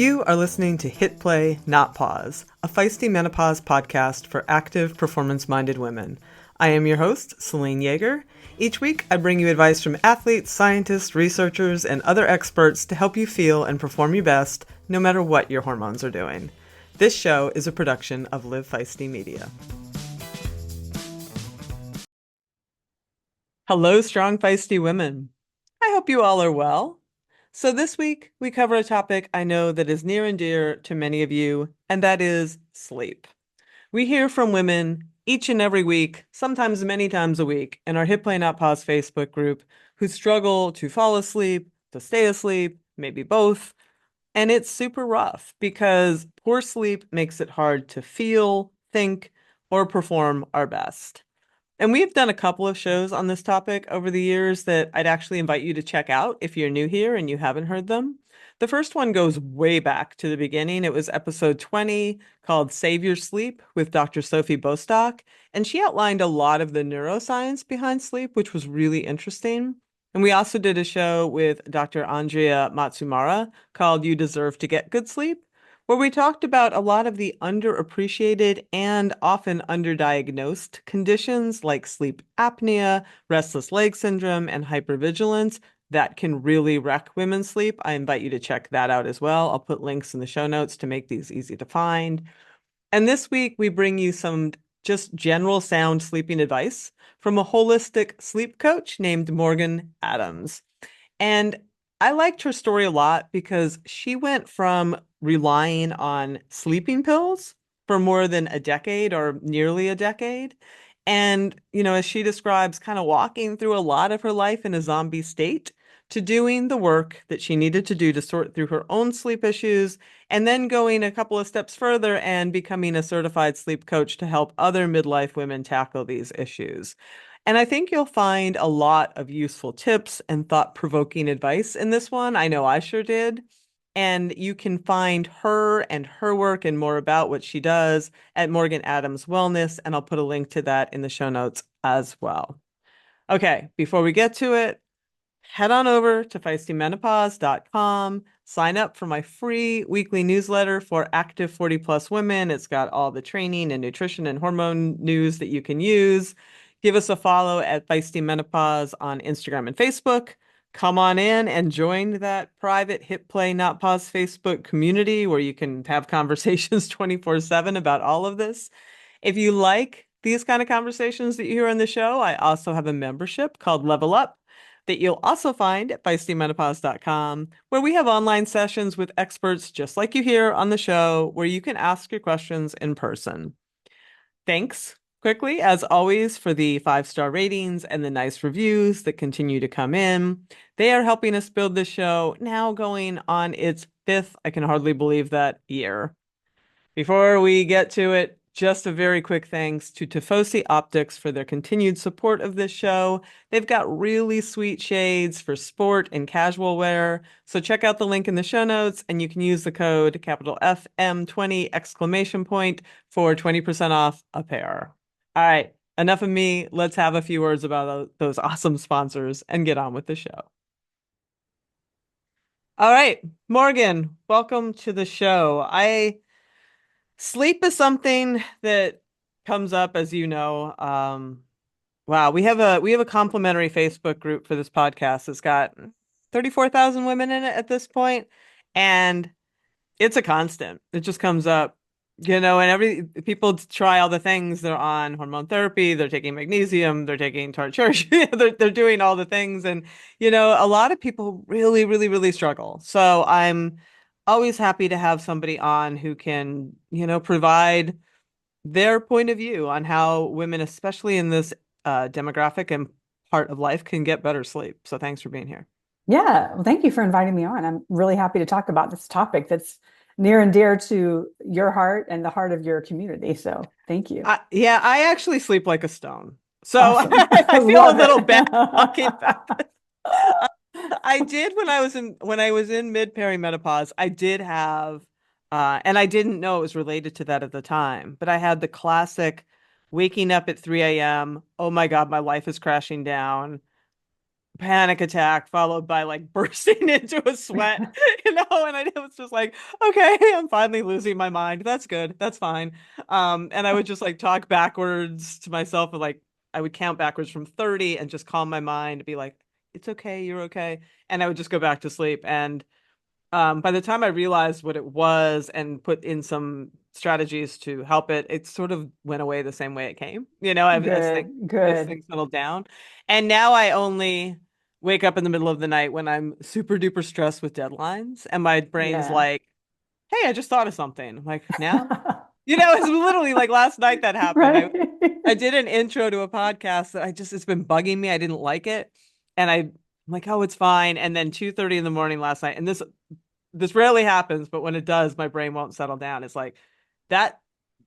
You are listening to Hit Play, Not Pause, a feisty menopause podcast for active, performance-minded women. I am your host, Celine Yeager. Each week, I bring you advice from athletes, scientists, researchers, and other experts to help you feel and perform your best, no matter what your hormones are doing. This show is a production of Live Feisty Media. Hello, strong, feisty women. I hope you all are well. So this week, we cover a topic I know that is near and dear to many of you, and that is sleep. We hear from women each and every week, sometimes many times a week, in our Hit Play Not Pause Facebook group who struggle to fall asleep, to stay asleep, maybe both. And it's super rough because poor sleep makes it hard to feel, think, or perform our best. And we've done a couple of shows on this topic over the years that I'd actually invite you to check out if you're new here and you haven't heard them. The first one goes way back to the beginning. It was episode 20 called Save Your Sleep with Dr. Sophie Bostock. And she outlined a lot of the neuroscience behind sleep, which was really interesting. And we also did a show with Dr. Andrea Matsumara called You Deserve to Get Good Sleep, where we talked about a lot of the underappreciated and often underdiagnosed conditions like sleep apnea, restless leg syndrome, and hypervigilance that can really wreck women's sleep. I invite you to check that out as well. I'll put links in the show notes to make these easy to find. And this week, we bring you some just general sound sleeping advice from a holistic sleep coach named Morgan Adams. And I liked her story a lot because she went from relying on sleeping pills for more than a decade or nearly a decade. And, as she describes, kind of walking through a lot of her life in a zombie state to doing the work that she needed to do to sort through her own sleep issues, and then going a couple of steps further and becoming a certified sleep coach to help other midlife women tackle these issues. And I think you'll find a lot of useful tips and thought-provoking advice in this one. I know I sure did. And you can find her and her work and more about what she does at Morgan Adams Wellness, and I'll put a link to that in the show notes as well. Okay, before we get to it, head on over to feistymenopause.com, sign up for my free weekly newsletter for active 40 plus women. It's got all the training and nutrition and hormone news that you can use. Give us a follow at Feisty Menopause on Instagram and Facebook. Come on in and join that private Hit Play Not Pause Facebook community where you can have conversations 24/7 about all of this. If you like these kind of conversations that you hear on the show, I also have a membership called Level Up that you'll also find at feistymenopause.com, where we have online sessions with experts just like you hear on the show, where you can ask your questions in person. Thanks quickly, as always, for the 5-star ratings and the nice reviews that continue to come in. They are helping us build this show, now going on its 5th, I can hardly believe that, year. Before we get to it, just a very quick thanks to Tifosi Optics for their continued support of this show. They've got really sweet shades for sport and casual wear. So check out the link in the show notes and you can use the code capital FM20 exclamation point for 20% off a pair. All right, enough of me. Let's have a few words about those awesome sponsors and get on with the show. All right, Morgan, welcome to the show. Sleep is something that comes up, as you know. Wow, we have a complimentary Facebook group for this podcast. It's got 34,000 women in it at this point, and it's a constant. It just comes up, and people try all the things. They're on hormone therapy, they're taking magnesium, they're taking tartrate, they're doing all the things, and a lot of people really, really, really struggle. So I'm always happy to have somebody on who can, provide their point of view on how women, especially in this demographic and part of life, can get better sleep. So thanks for being here. Yeah, well, thank you for inviting me on. I'm really happy to talk about this topic that's near and dear to your heart and the heart of your community. So thank you. Yeah, I actually sleep like a stone. So Awesome. I feel a little bad talking it. about this. I did when I was in mid perimenopause, I did have and I didn't know it was related to that at the time, but I had the classic waking up at 3 a.m. Oh my God, my life is crashing down. panic attack followed by like bursting into a sweat, and I was just like, okay, I'm finally losing my mind. That's good. That's fine. And I would just like talk backwards to myself and like I would count backwards from 30 and just calm my mind and be like, it's okay, you're okay. And I would just go back to sleep. And by the time I realized what it was and put in some strategies to help it, it sort of went away the same way it came, Good, as good. things settled down. And now I only wake up in the middle of the night when I'm super duper stressed with deadlines, and my brain's Yeah. like, "Hey, I just thought of something." I'm like, "Now?" It's literally like last night that happened. Right. I did an intro to a podcast that it's been bugging me. I didn't like it. And I'm like, oh, it's fine. And then 2:30 in the morning last night, and this rarely happens, but when it does, my brain won't settle down. It's like that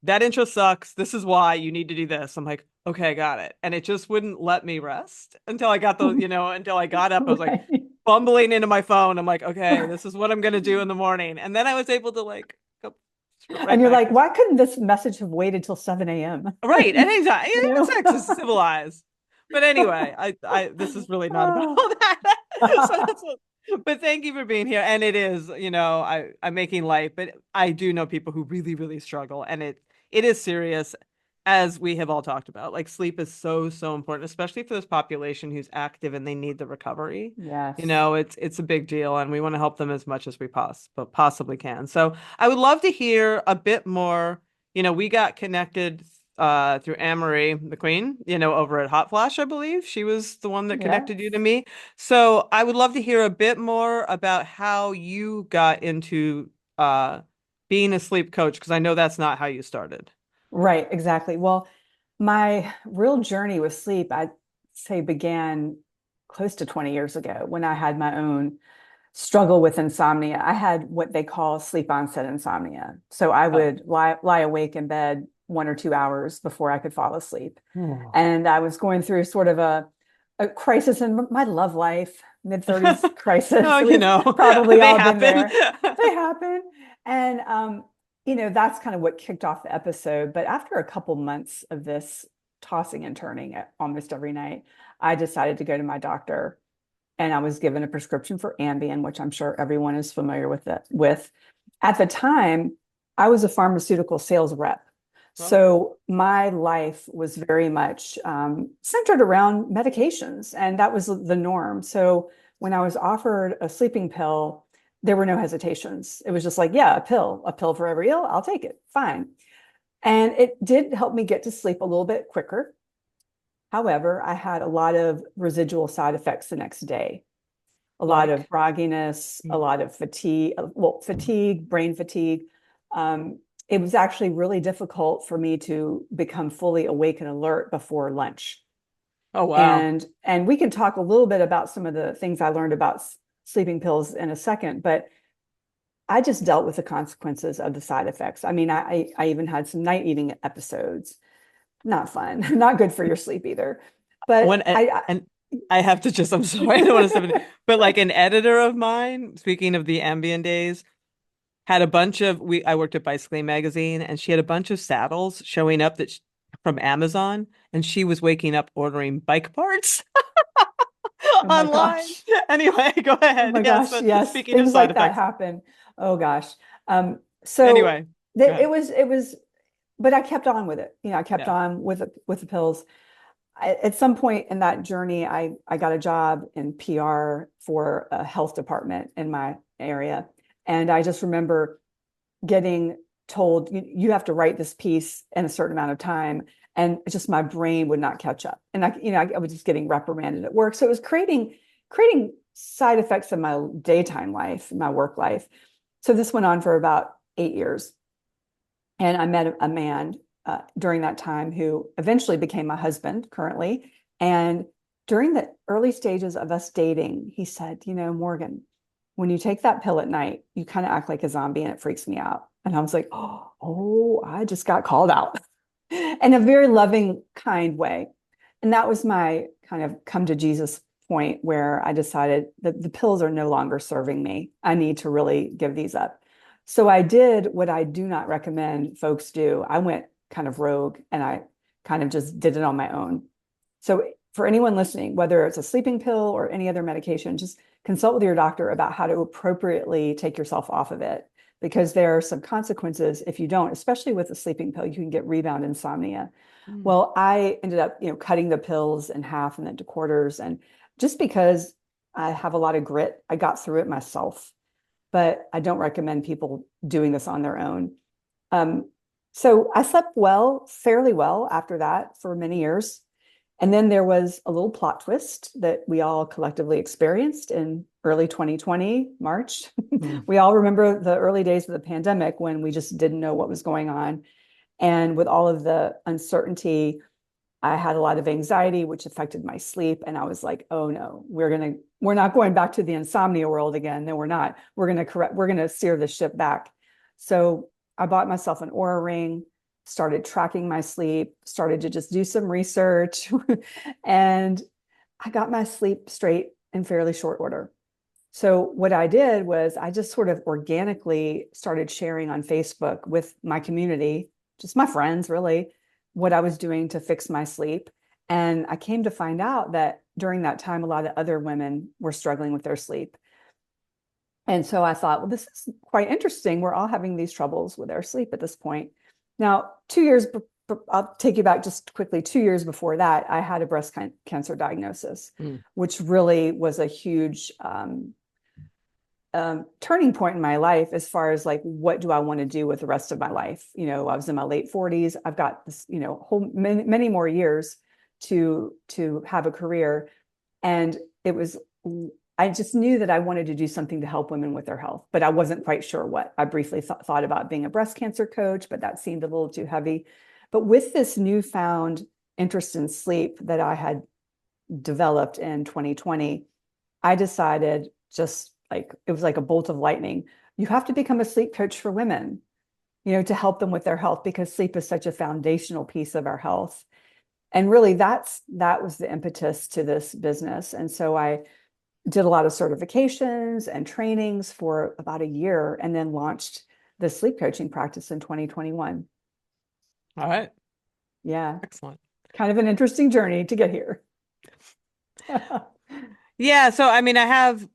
that intro sucks. This is why you need to do this. I'm like, okay, I got it. And it just wouldn't let me rest until I got until I got up. I was like Right. fumbling into my phone. I'm like, okay, this is what I'm gonna do in the morning. And then I was able to like go And right you're back like, to why couldn't this message have waited till 7 a.m.? right. Anytime. You know? Sex is civilized. But anyway, I this is really not about all that. So but thank you for being here. And it is, I'm making light, but I do know people who really, really struggle. And it is serious, as we have all talked about. Like sleep is so, so important, especially for this population who's active and they need the recovery. Yes. It's a big deal, and we want to help them as much as we possibly can. So I would love to hear a bit more. We got connected through Anne-Marie McQueen, over at Hot Flash, I believe. She was the one that connected you to Yes. me. So I would love to hear a bit more about how you got into uh, being a sleep coach, because I know that's not how you started. Right, exactly. Well, my real journey with sleep, I'd say, began close to 20 years ago when I had my own struggle with insomnia. I had what they call sleep onset insomnia. So I Oh. would lie awake in bed 1 or 2 hours before I could fall asleep. Oh. And I was going through sort of a crisis in my love life, mid-30s crisis. Oh, We've probably they all been happen. there. They happen. And that's kind of what kicked off the episode. But after a couple months of this tossing and turning almost every night, I decided to go to my doctor, and I was given a prescription for Ambien, which I'm sure everyone is familiar with it with. At the time, I was a pharmaceutical sales rep. Well, So my life was very much centered around medications, and that was the norm. So when I was offered a sleeping pill, there were no hesitations. It was just like, yeah, a pill for every ill, I'll take it. Fine. And it did help me get to sleep a little bit quicker. However, I had a lot of residual side effects the next day, a lot of like, grogginess, a mm, lot of fatigue, fatigue, brain fatigue. It was actually really difficult for me to become fully awake and alert before lunch. oh wow. And we can talk a little bit about some of the things I learned about sleeping pills in a second, but I just dealt with the consequences of the side effects. I mean, I even had some night eating episodes. Not fun, not good for your sleep either. But When and I have to just, I'm sorry, I don't want to step in, but like an editor of mine, speaking of the Ambien days, had a bunch of I worked at Bicycling Magazine, and she had a bunch of saddles showing up from Amazon, and she was waking up ordering bike parts oh my online. gosh. Anyway, go Oh ahead. my Yeah, gosh, so yes, speaking of things side like that effects. happen. Oh gosh. So Anyway, go ahead. it was, but I kept on with it. I kept Yeah. on with the pills. At some point in that journey, I got a job in PR for a health department in my area, and I just remember getting told you have to write this piece in a certain amount of time, and just my brain would not catch up, and I was just getting reprimanded at work. So it was creating side effects in my daytime life, my work life. So this went on for about 8 years, and I met a man during that time who eventually became my husband currently. And during the early stages of us dating, he said, Morgan, when you take that pill at night, you kind of act like a zombie and it freaks me out. And I was like, oh, I just got called out in a very loving, kind way. And that was my kind of come to Jesus point where I decided that the pills are no longer serving me. I need to really give these up. So I did what I do not recommend folks do. I went kind of rogue, and I kind of just did it on my own. So for anyone listening, whether it's a sleeping pill or any other medication, just consult with your doctor about how to appropriately take yourself off of it, because there are some consequences if you don't, especially with a sleeping pill. You can get rebound insomnia. Mm. Well, I ended up, cutting the pills in half and then to quarters. And just because I have a lot of grit, I got through it myself. But I don't recommend people doing this on their own. Um, so I slept well, fairly well after that for many years. And then there was a little plot twist that we all collectively experienced in early 2020, March. Mm. We all remember the early days of the pandemic when we just didn't know what was going on. And with all of the uncertainty, I had a lot of anxiety, which affected my sleep. And I was like, oh no, we're not going back to the insomnia world again. No, we're not. We're going to steer the ship back. So I bought myself an Aura ring, started tracking my sleep, started to just do some research, and I got my sleep straight in fairly short order. So what I did was I just sort of organically started sharing on Facebook with my community, just my friends really, what I was doing to fix my sleep. And I came to find out that during that time, a lot of other women were struggling with their sleep. And so I thought, well, this is quite interesting. We're all having these troubles with our sleep at this point. Now, 2 years, I'll take you back just quickly. 2 years before that, I had a breast cancer diagnosis, Mm. which really was a huge turning point in my life as far as like, what do I want to do with the rest of my life? I was in my late 40s. I've got this, whole many more years to have a career. And it was, I just knew that I wanted to do something to help women with their health, but I wasn't quite sure what. I briefly thought about being a breast cancer coach, but that seemed a little too heavy. But with this newfound interest in sleep that I had developed in 2020, I decided, just like it was like a bolt of lightning, you have to become a sleep coach for women, to help them with their health, because sleep is such a foundational piece of our health. And really that was the impetus to this business. And so I did a lot of certifications and trainings for about a year, and then launched the sleep coaching practice in 2021. All right. Yeah, Excellent. kind of an interesting journey to get here. Yeah, so I mean, I have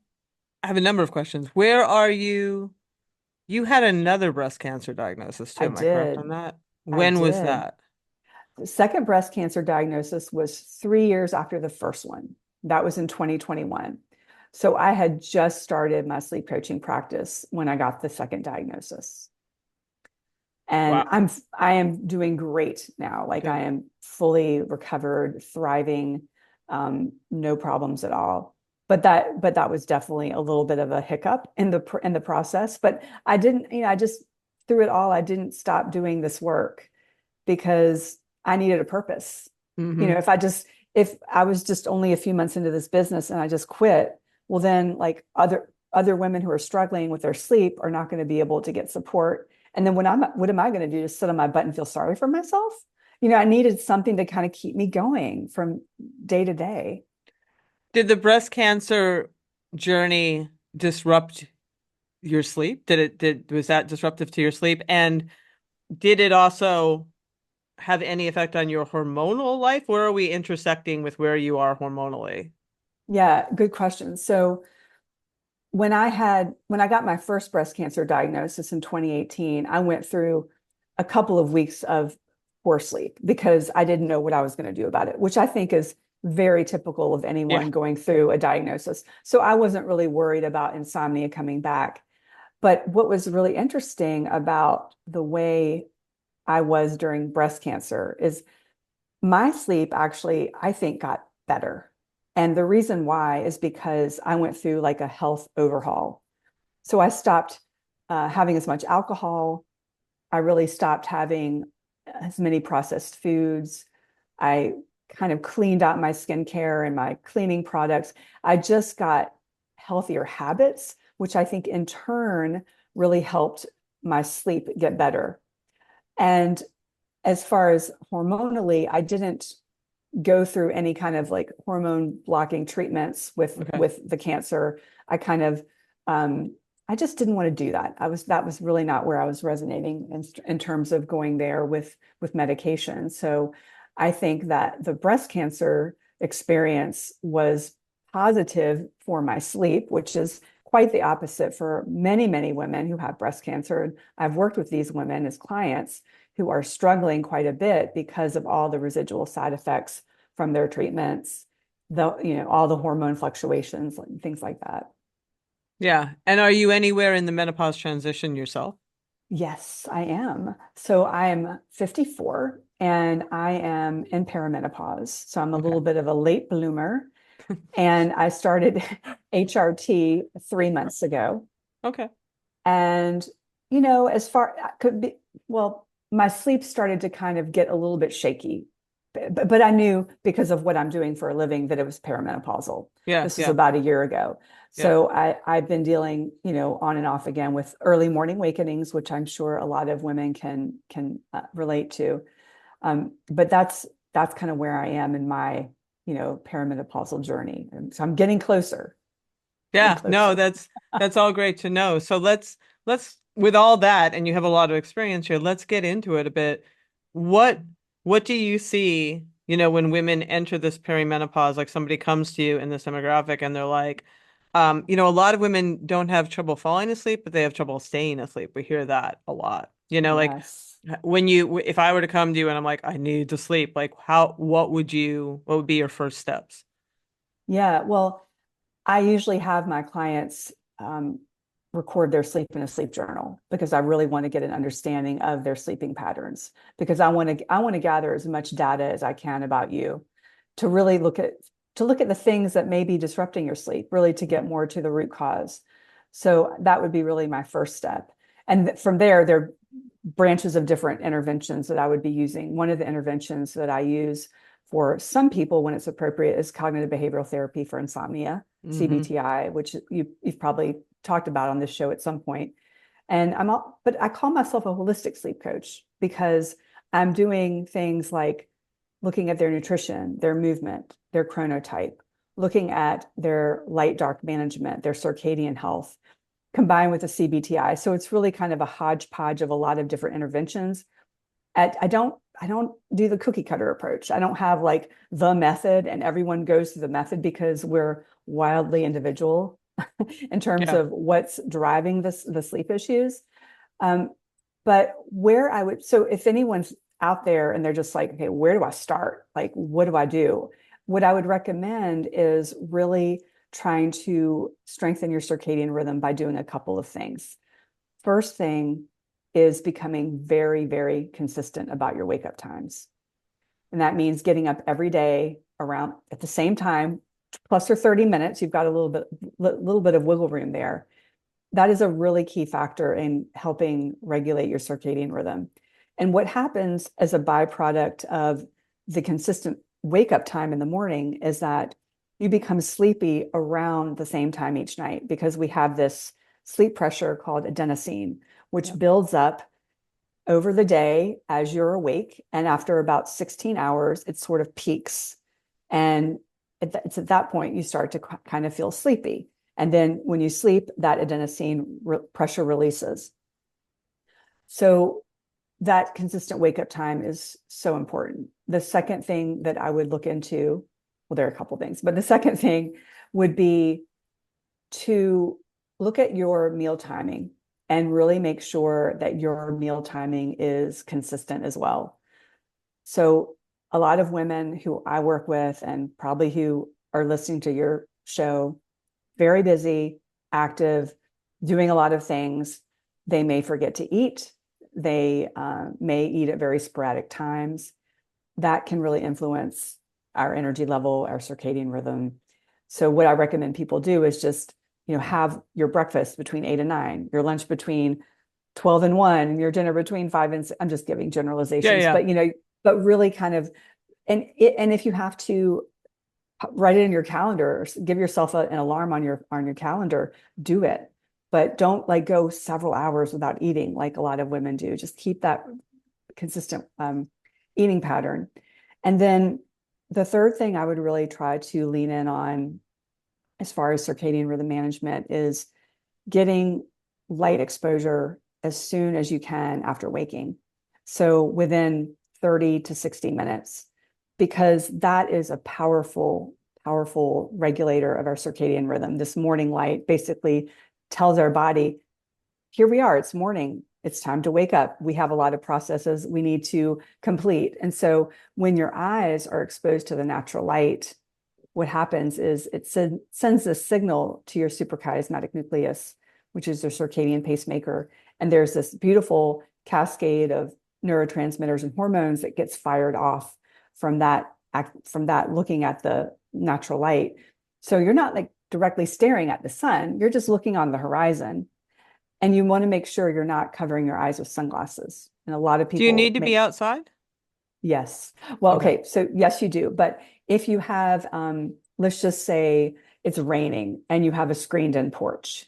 a number of questions. Where are you? You had another breast cancer diagnosis too. I Am I correct on did. that? I When was did. that? The second breast cancer diagnosis was 3 years after the first one. That was in 2021. So I had just started my sleep coaching practice when I got the second diagnosis. And Wow. I am doing great now. Like, Good. I am fully recovered, thriving, no problems at all. But that was definitely a little bit of a hiccup in the process. But I didn't, I just, through it all, I didn't stop doing this work because I needed a purpose. Hmm. If I was just only a few months into this business and I just quit, well, then like other women who are struggling with their sleep are not going to be able to get support. And then what am I going to do? Just sit on my butt and feel sorry for myself? I needed something to kind of keep me going from day to day. Did the breast cancer journey disrupt your sleep? Was that disruptive to your sleep? And did it also have any effect on your hormonal life? Where are we intersecting with where you are hormonally? Yeah, good question. So when I got my first breast cancer diagnosis in 2018, I went through a couple of weeks of poor sleep because I didn't know what I was going to do about it, which I think is very typical of Yeah. anyone going through a diagnosis. So I wasn't really worried about insomnia coming back. But what was really interesting about the way I was during breast cancer is my sleep actually, I think, got better. And the reason why is because I went through like a health overhaul. So I stopped having as much alcohol. I really stopped having as many processed foods. I kind of cleaned out my skincare and my cleaning products. I just got healthier habits, which I think in turn really helped my sleep get better. And as far as hormonally, I didn't go through any kind of like hormone blocking treatments with Okay. with the cancer. I kind of I just didn't want to do that. That was really not where I was resonating in terms of going there with medication. So I think that the breast cancer experience was positive for my sleep, which is quite the opposite for many, many women who have breast cancer. And I've worked with these women as clients who are struggling quite a bit because of all the residual side effects from their treatments, all the hormone fluctuations and things like that. Yeah. And are you anywhere in the menopause transition yourself? Yes, I am. So I'm 54 and I am in perimenopause. So I'm a Okay. little bit of a late bloomer. And I started HRT 3 months ago. Okay. And, as far could be, well, my sleep started to kind of get a little bit shaky. But I knew because of what I'm doing for a living that it was perimenopausal. Yeah. This was Yeah. about a year ago. Yeah. So I've been dealing, on and off again with early morning awakenings, which I'm sure a lot of women can relate to. But that's kind of where I am in my, perimenopausal journey. And so I'm getting closer, getting Yeah, no, closer. that's all great to know. So let's with all that, and you have a lot of experience here, let's get into it a bit. What what do you see, when women enter this perimenopause, like somebody comes to you in this demographic and they're like, a lot of women don't have trouble falling asleep, but they have trouble staying asleep. We hear that a lot. Like Yes. if I were to come to you and I'm like, I need to sleep, like what would be your first steps? Yeah. Well, I usually have my clients record their sleep in a sleep journal because I really want to get an understanding of their sleeping patterns because I want to gather as much data as I can about you to really look at the things that may be disrupting your sleep, really to get more to the root cause. So that would be really my first step. And from there are branches of different interventions that I would be using. One of the interventions that I use for some people when it's appropriate is cognitive behavioral therapy for insomnia, Hmm. CBTI, which you've probably talked about on this show at some point. And but I call myself a holistic sleep coach because I'm doing things like looking at their nutrition, their movement, their chronotype, looking at their light dark management, their circadian health, combined with the CBTI. So it's really kind of a hodgepodge of a lot of different interventions. I don't do the cookie cutter approach. I don't have like the method and everyone goes through the method because we're wildly individual in terms Yeah. of what's driving the sleep issues. Um, but where I would, so if anyone's out there and they're just like, okay, where do I start? Like, what do I do? What I would recommend is really trying to strengthen your circadian rhythm by doing a couple of things. First thing is becoming very, very consistent about your wake up times. And that means getting up every day around at the same time, plus or 30 minutes. You've got a little bit of wiggle room there. That is a really key factor in helping regulate your circadian rhythm. And what happens as a byproduct of the consistent wake up time in the morning is that you become sleepy around the same time each night because we have this sleep pressure called adenosine, which Yep. builds up over the day as you're awake. And after about 16 hours, it sort of peaks. And it's at that point you start to kind of feel sleepy. And then when you sleep, that adenosine pressure releases. So that consistent wake up time is so important. The second thing that I would look into, well, there are a couple of things, but the second thing would be to look at your meal timing and really make sure that your meal timing is consistent as well. So, a lot of women who I work with and probably who are listening to your show, very busy, active, doing a lot of things. They may forget to eat. They may eat at very sporadic times. That can really influence our energy level, our circadian rhythm. So what I recommend people do is just, have your breakfast between 8 and 9, your lunch between 12 and 1, and your dinner between 5 and 6. I'm just giving Yeah, generalizations, yeah. but really kind of, and if you have to write it in your calendar, give yourself an alarm on your calendar, do it. But don't like go several hours without eating like a lot of women do. Just keep that consistent eating pattern. And then the third thing I would really try to lean in on as far as circadian rhythm management is getting light exposure as soon as you can after waking. So within 30 to 60 minutes. because that is a powerful, powerful regulator of our circadian rhythm. This morning light basically tells our body, here we are, it's morning. It's time to wake up. We have a lot of processes we need to complete. And so when your eyes are exposed to the natural light, what happens is it sends a signal to your suprachiasmatic nucleus, which is the circadian pacemaker. And there's this beautiful cascade of neurotransmitters and hormones that gets fired off from that looking at the natural light. So you're not like directly staring at the sun, you're just looking on the horizon. And you want to make sure you're not covering your eyes with sunglasses. And a lot of Do you people need to be make, outside? yes. Well, Okay. okay. So yes, you do. But if you have, let's just say it's raining and you have a screened in porch,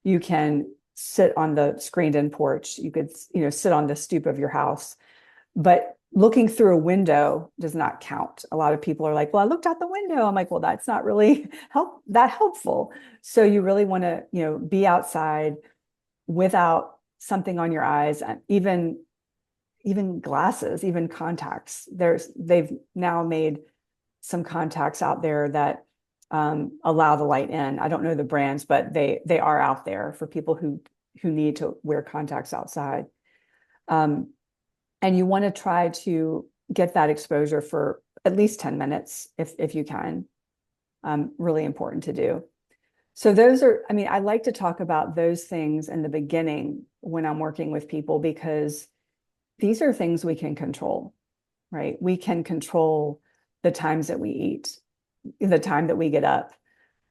you can sit on the screened in porch. You could, sit on the stoop of your house, but looking through a window does not count. A lot of people are like, well, I looked out the window. I'm like, well, that's not really helpful. So you really want to, be outside without something on your eyes, and even glasses, even contacts. They've now made some contacts out there that allow the light in. I don't know the brands, but they are out there for people who need to wear contacts outside. Um, and you want to try to get that exposure for at least 10 minutes if you can. Really important to do. So those are, I mean, I like to talk about those things in the beginning when I'm working with people, because these are things we can control, right? We can control the times that we eat, the time that we get up,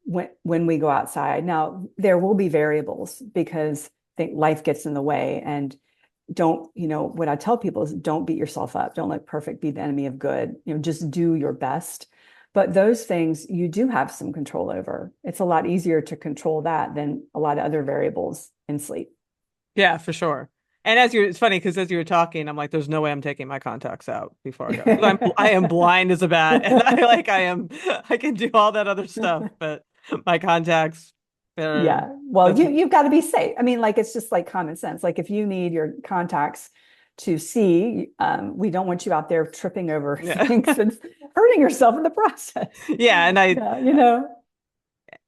when we go outside. Now, there will be variables because I think life gets in the way. And don't, what I tell people is don't beat yourself up. Don't let perfect be the enemy of good. Just do your best. But those things you do have some control over. It's a lot easier to control that than a lot of other variables in sleep. Yeah, for sure. And it's funny because as you were talking, I'm like, there's no way I'm taking my contacts out before I go. 'Cause I am blind as a bat, and I can do all that other stuff, but my contacts, they're Yeah. Well, that's you've got to be safe. I mean, like it's just like common sense. Like if you need your contacts to see, we don't want you out there tripping over yeah, things and hurting yourself in the process. yeah. Yeah.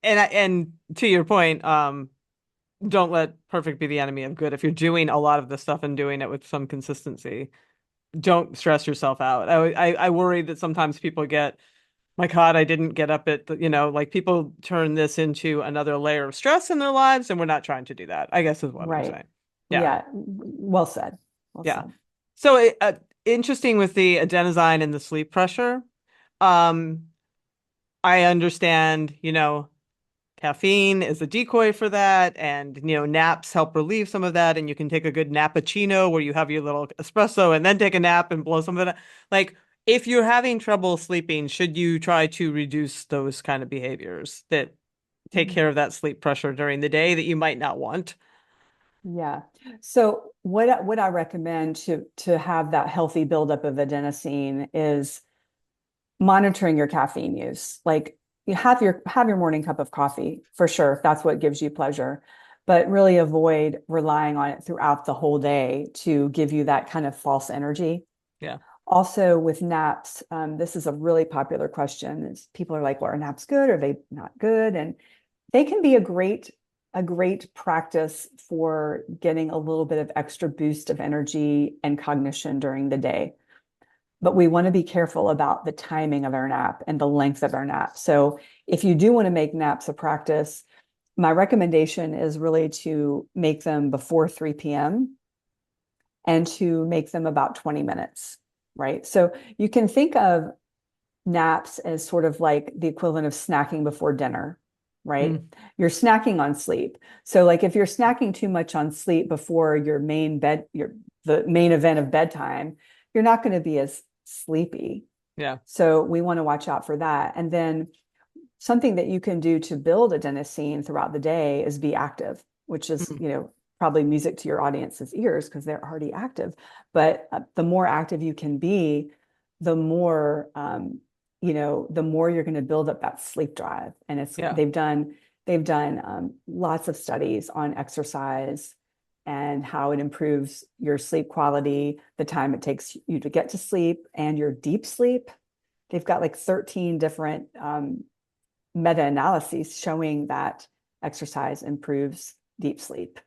And to your point, don't let perfect be the enemy of good. If you're doing a lot of the stuff and doing it with some consistency, don't stress yourself out. I worry that sometimes people get, my God, I didn't get up at like people turn this into another layer of stress in their lives, and we're not trying to do that, I guess is what I'm Right. saying. Yeah. Yeah. Well said. Well Yeah. said. So interesting with the adenosine and the sleep pressure. Um, I understand, caffeine is a decoy for that, and naps help relieve some of that, and you can take a good nappuccino where you have your little espresso and then take a nap and blow some of that. Like if you're having trouble sleeping, should you try to reduce those kind of behaviors that take care of that sleep pressure during the day that you might not want? Yeah. So what I recommend to have that healthy buildup of adenosine is monitoring your caffeine use. Like you have your morning cup of coffee for sure, if that's what gives you pleasure, but really avoid relying on it throughout the whole day to give you that kind of false energy. Yeah. Also with naps, this is a really popular question. Is people are like, well, are naps good? Are they not good? And they can be a great practice for getting a little bit of extra boost of energy and cognition during the day. But we want to be careful about the timing of our nap and the length of our nap. So if you do want to make naps a practice, my recommendation is really to make them before 3 p.m. and to make them about 20 minutes, right? So you can think of naps as sort of like the equivalent of snacking before dinner, right? Mm. You're snacking on sleep. So like if you're snacking too much on sleep before the main event of bedtime, you're not going to be as sleepy. Yeah. So we want to watch out for that. And then something that you can do to build adenosine throughout the day is be active, which is, Mm. probably music to your audience's ears because they're already active. But the more active you can be, the more the more you're going to build up that sleep drive. And Yeah. they've done lots of studies on exercise and how it improves your sleep quality, the time it takes you to get to sleep, and your deep sleep. they've got like 13 different meta-analyses showing that exercise improves deep sleep.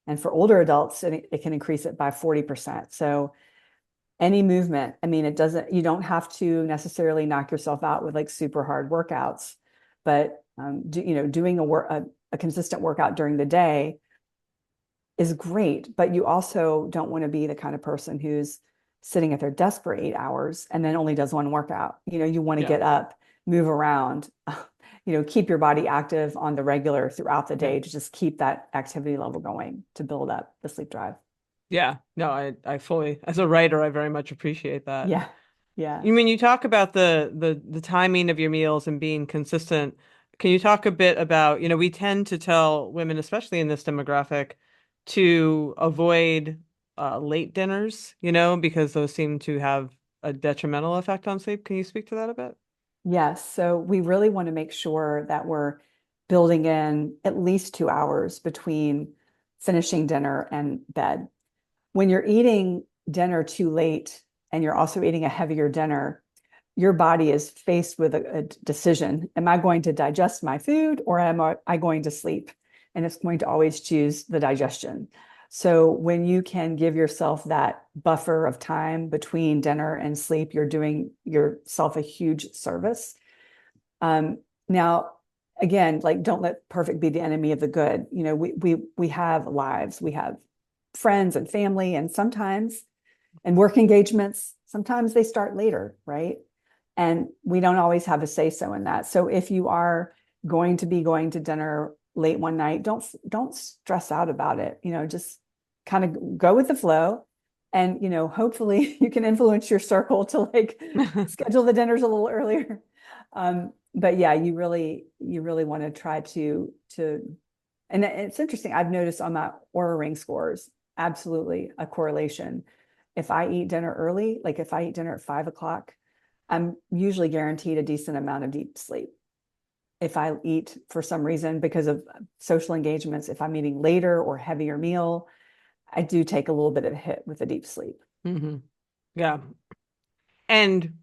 And for older adults, it can increase it by 40%. So any movement, I mean, you don't have to necessarily knock yourself out with like super hard workouts, but doing a consistent workout during the day is great, but you also don't want to be the kind of person who's sitting at their desk for 8 hours and then only does one workout. You want to Yeah. get up, move around, keep your body active on the regular throughout the Yeah. day to just keep that activity level going to build up the sleep drive. Yeah. No, I fully, as a writer, I very much appreciate that. Yeah. Yeah. You mean you talk about the timing of your meals and being consistent. Can you talk a bit about, we tend to tell women, especially in this demographic, to avoid late dinners, because those seem to have a detrimental effect on sleep. Can you speak to that a bit? Yes. So we really want to make sure that we're building in at least 2 hours between finishing dinner and bed. When you're eating dinner too late and you're also eating a heavier dinner, your body is faced with a decision. Am I going to digest my food or am I going to sleep? And it's going to always choose the digestion. So when you can give yourself that buffer of time between dinner and sleep, you're doing yourself a huge service. Now, again, like don't let perfect be the enemy of the good. We have lives, we have friends and family, and sometimes and work engagements, sometimes they start later, right? And we don't always have a say so in that. So if you are going to be going to dinner late one night, don't stress out about it. Just kind of go with the flow. And hopefully you can influence your circle to like schedule the dinners a little earlier. But yeah, you really want to try to and it's interesting. I've noticed on my Oura Ring scores, absolutely a correlation. If I eat dinner early, like if I eat dinner at 5 o'clock, I'm usually guaranteed a decent amount of deep sleep. If I eat for some reason because of social engagements, if I'm eating later or heavier meal, I do take a little bit of a hit with the deep sleep. Hmm. Yeah. And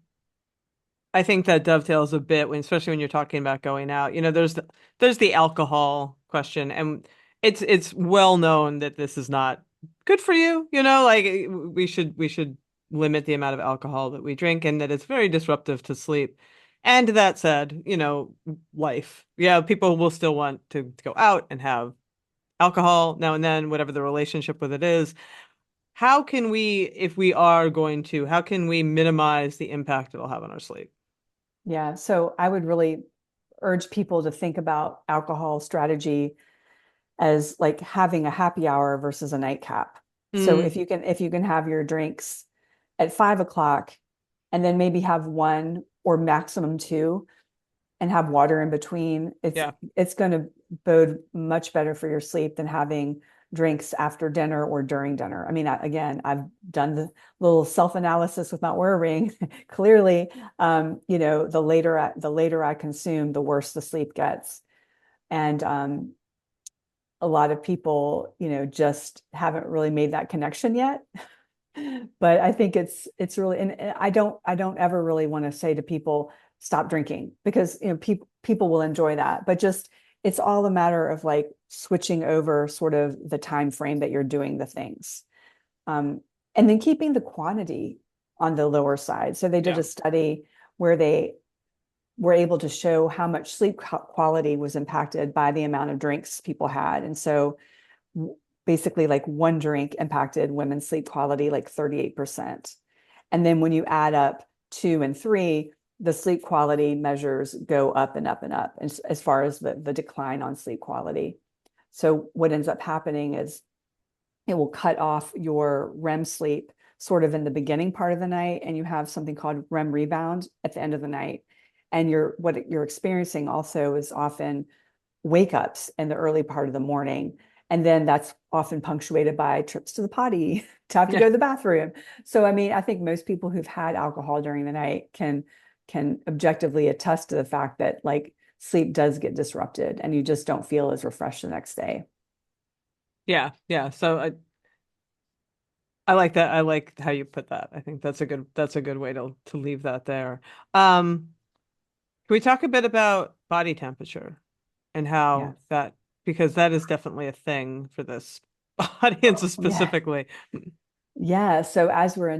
I think that dovetails a bit especially when you're talking about going out. There's the alcohol question, and it's well known that this is not good for you. Like we should limit the amount of alcohol that we drink, and that it's very disruptive to sleep. And that said, life. Yeah, people will still want to go out and have alcohol now and then, whatever the relationship with it is. How can we, if we are going to, how can we minimize the impact it'll have on our sleep? Yeah. So I would really urge people to think about alcohol strategy as like having a happy hour versus a nightcap. So Mm, if you can have your drinks at 5 o'clock and then maybe have one or maximum two and have water in between, yeah. it's going to bode much better for your sleep than having drinks after dinner or during dinner. I mean, again, I've done the little self-analysis with my Oura Ring. Clearly, the later I consume, the worse the sleep gets. And a lot of people, just haven't really made that connection yet. But I think it's really, and I don't ever really want to say to people stop drinking because people will enjoy that, but just it's all a matter of like switching over sort of the time frame that you're doing the things, um, and then keeping the quantity on the lower side. So they did Yeah. a study where they were able to show how much sleep quality was impacted by the amount of drinks people had, and so basically like one drink impacted women's sleep quality like 38%. And then when you add up two and three, the sleep quality measures go up and up and up as far as the decline on sleep quality. So what ends up happening is it will cut off your REM sleep sort of in the beginning part of the night, and you have something called REM rebound at the end of the night. And what you're experiencing also is often wake ups in the early part of the morning. And then that's often punctuated by trips to the potty, to have to go Yeah. to the bathroom. So, I mean, I think most people who've had alcohol during the night can objectively attest to the fact that like sleep does get disrupted and you just don't feel as refreshed the next day. Yeah. Yeah. So I like that. I like how you put that. I think that's a good way to leave that there. Um, can we talk a bit about body temperature and how Yes. that, because that is definitely a thing for this audience Yeah. specifically. Yeah. So as we're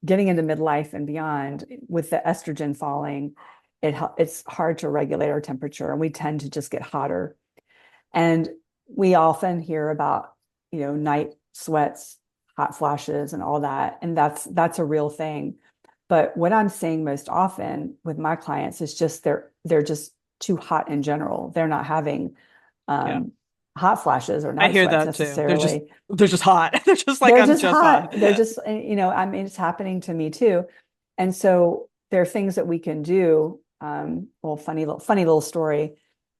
getting into midlife and beyond, with the estrogen falling, it's hard to regulate our temperature, and we tend to just get hotter. And we often hear about, night sweats, hot flashes, and all that. And that's a real thing. But what I'm seeing most often with my clients is just they're just too hot in general. They're not having Yeah. um, hot flashes or I night hear sweats that too. necessarily. They're just hot. They're just like They're I'm just just hot. hot. They're just, I mean, it's happening to me too. And so there are things that we can do. Well, funny little story.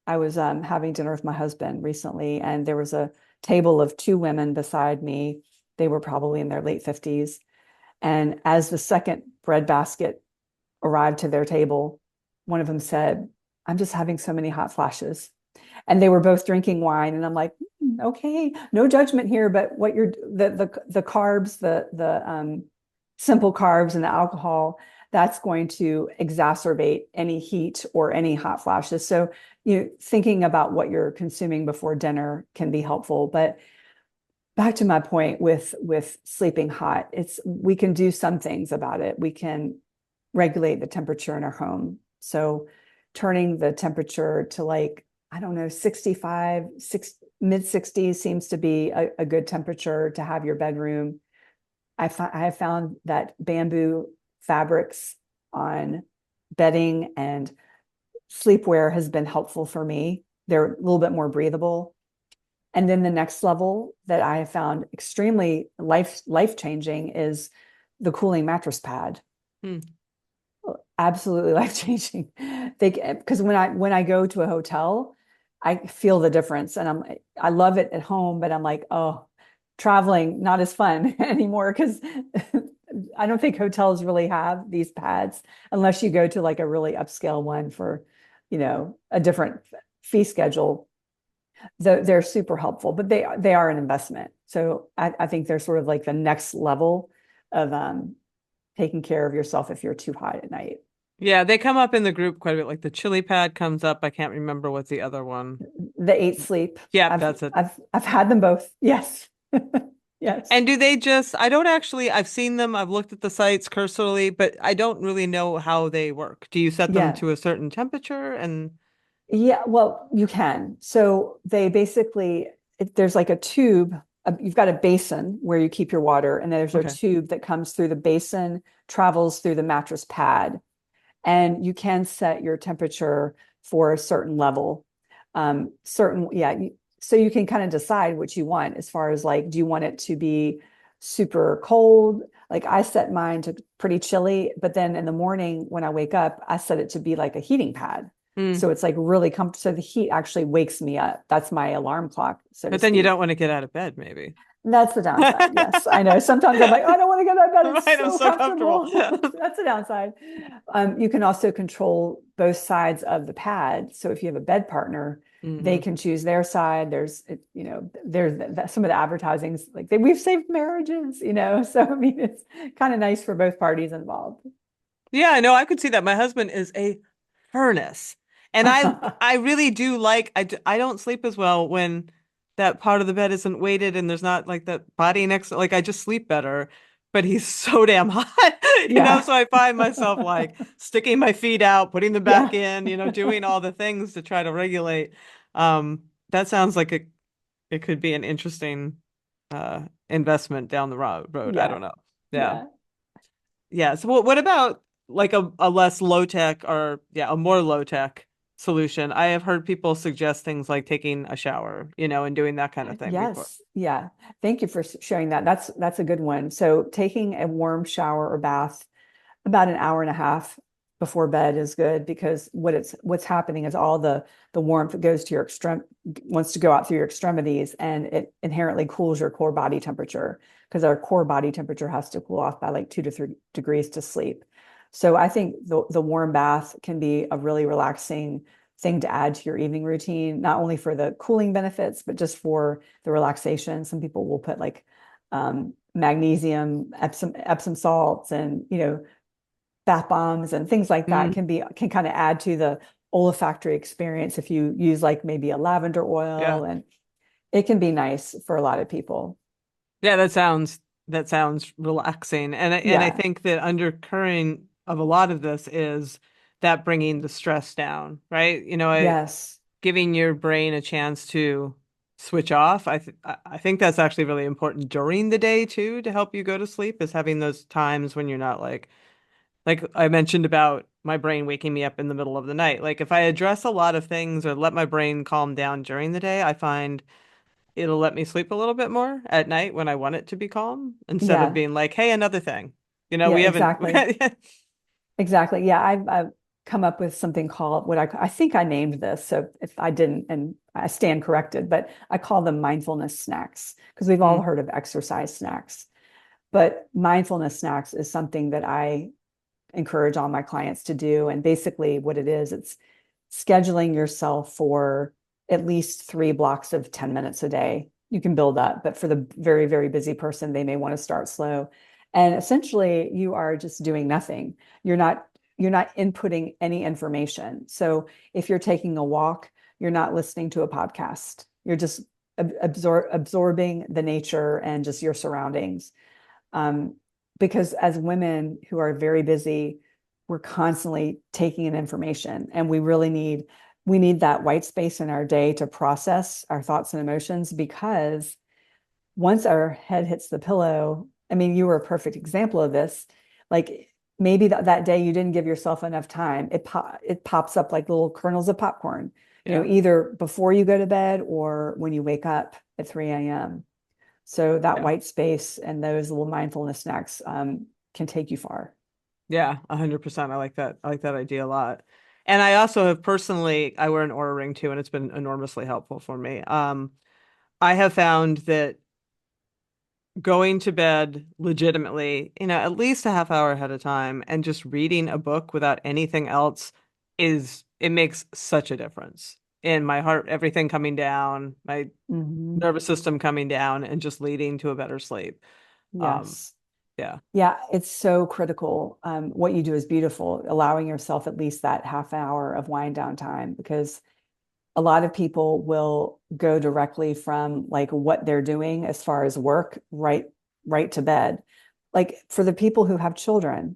I was having dinner with my husband recently, and there was a table of two women beside me. They were probably in their late 50s. And as the second bread basket arrived to their table, one of them said, "I'm just having so many hot flashes." And they were both drinking wine, and I'm like, okay, no judgment here, but what you're the carbs, the simple carbs and the alcohol, that's going to exacerbate any heat or any hot flashes. So, thinking about what you're consuming before dinner can be helpful. But back to my point with sleeping hot, it's we can do some things about it. We can regulate the temperature in our home. So turning the temperature to, like, I don't know, 65, mid 60s seems to be a good temperature to have your bedroom. I have found that bamboo fabrics on bedding and sleepwear has been helpful for me. They're a little bit more breathable. And then the next level that I have found extremely life changing is the cooling mattress pad. Hmm. Absolutely life changing. They Because when I go to a hotel, I feel the difference, and I love it at home, but I'm like, oh, traveling not as fun anymore, because I don't think hotels really have these pads unless you go to like a really upscale one for, a different fee schedule. They're super helpful, but they are an investment. So I think they're sort of like the next level of taking care of yourself if you're too hot at night. Yeah, they come up in the group quite a bit. Like the chili pad comes up. I can't remember what the other one. The eight sleep. Yep, I've that's it. I've had them both. Yes. Yes. And do they just, I don't actually, I've seen them, I've looked at the sites cursorily, but I don't really know how they work. Do you set them Yeah. to a certain temperature? And Yeah, well, you can. So they basically, there's like a tube. You've got a basin where you keep your water, and there's a okay. tube that comes through the basin, travels through the mattress pad, and you can set your temperature for a certain level. Yeah. So you can kind of decide what you want as far as, like, do you want it to be super cold? Like, I set mine to pretty chilly, but then in the morning when I wake up, I set it to be like a heating pad. Hmm. So it's like really comfortable. So the heat actually wakes me up. That's my alarm clock, so to But then you don't speak. want to get out of bed, maybe. That's the downside. Yes, I know. Sometimes I'm like, oh, I don't want to go to bed. It's Right, I'm so so comfortable. comfortable. That's the downside. You can also control both sides of the pad. So if you have a bed partner, they Hmm. can choose their side. There's some of the advertisings like we've saved marriages. So I mean, it's kind of nice for both parties involved. Yeah, I know. I could see that. My husband is a furnace. And I really do like I don't sleep as well when that part of the bed isn't weighted and there's not like that body next to, like I just sleep better. But he's so damn hot, Yeah. so I find myself like sticking my feet out, putting them back Yeah. in, doing all the things to try to regulate. That sounds like it could be an interesting investment down the road. I Yeah. don't know. Yeah. Yeah. Yeah. So what about like a less low tech or yeah, a more low tech solution? I have heard people suggest things like taking a shower, and doing that kind of thing before. Yes. Yeah. Thank you for sharing that. That's a good one. So taking a warm shower or bath about an hour and a half before bed is good, because what's happening is all the warmth that goes to your wants to go out through your extremities, and it inherently cools your core body temperature, because our core body temperature has to cool off by like 2 to 3 degrees to sleep. So I think the warm bath can be a really relaxing thing to add to your evening routine, not only for the cooling benefits, but just for the relaxation. Some people will put like magnesium, Epsom salts, and bath bombs and things like that Mm, can kind of add to the olfactory experience if you use like maybe a lavender yeah. oil, and it can be nice for a lot of people. Yeah, that sounds relaxing. And I Yeah. think that undercurrent of a lot of this is that bringing the stress down, right? Yes. Giving your brain a chance to switch off. I think that's actually really important during the day too, to help you go to sleep, is having those times when you're not like I mentioned about my brain waking me up in the middle of the night. Like if I address a lot of things or let my brain calm down during the day, I find it'll let me sleep a little bit more at night when I want it to be calm instead of Yeah. being like, hey, another thing. Yeah, We haven't. exactly. Exactly. Yeah, I've come up with something called what I think I named this. So if I didn't, and I stand corrected, but I call them mindfulness snacks because we've all Mm, heard of exercise snacks. But mindfulness snacks is something that I encourage all my clients to do. And basically, what it is, it's scheduling yourself for at least 3 blocks of 10 minutes a day. You can build up, but for the very, very busy person, they may want to start slow. And essentially, you are just doing nothing. You're not you're not inputting any information. So if you're taking a walk, you're not listening to a podcast. You're just absorbing the nature and just your surroundings. Um, because as women who are very busy, we're constantly taking in information, and we need that white space in our day to process our thoughts and emotions, because once our head hits the pillow, I mean, you were a perfect example of this. Like maybe that day you didn't give yourself enough time. It pops up like little kernels of popcorn, yeah. either before you go to bed or when you wake up at 3 a.m. So that Yeah. white space and those little mindfulness snacks can take you far. Yeah, 100%. I like that. I like that idea a lot. And I also have personally, I wear an Aura ring too, and it's been enormously helpful for me. I have found that going to bed legitimately, at least a half hour ahead of time and just reading a book without anything else it makes such a difference in my heart, everything coming down, my Hmm. nervous system coming down, and just leading to a better sleep. Um, Yes. yeah. Yeah, it's so critical. What you do is beautiful, allowing yourself at least that half hour of wind down time, because a lot of people will go directly from like what they're doing as far as work right to bed. Like for the people who have children,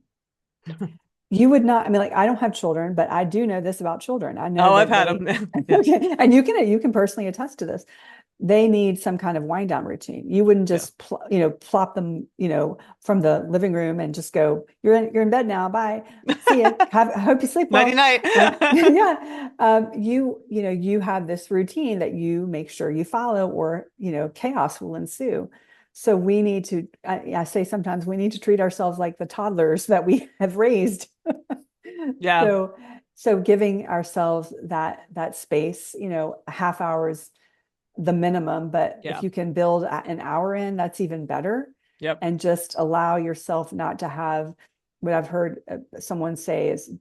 you would not, I mean, like I don't have children, but I do know this about children. I know Oh, I've that had they them. Yes. okay, and you can personally attest to this. They need some kind of wind down routine. You wouldn't Yeah. just plop them, from the living room and just go, you're in bed now. Bye. See ya. I hope you sleep Nighty well. night. Like, yeah. You have this routine that you make sure you follow, or, chaos will ensue. So we need to, I say sometimes we need to treat ourselves like the toddlers that we have raised. Yeah. So, so giving ourselves that space, a half hours the minimum, but if Yeah. you can build an hour in, that's even better. Yep. And just allow yourself not to have what I've heard someone say is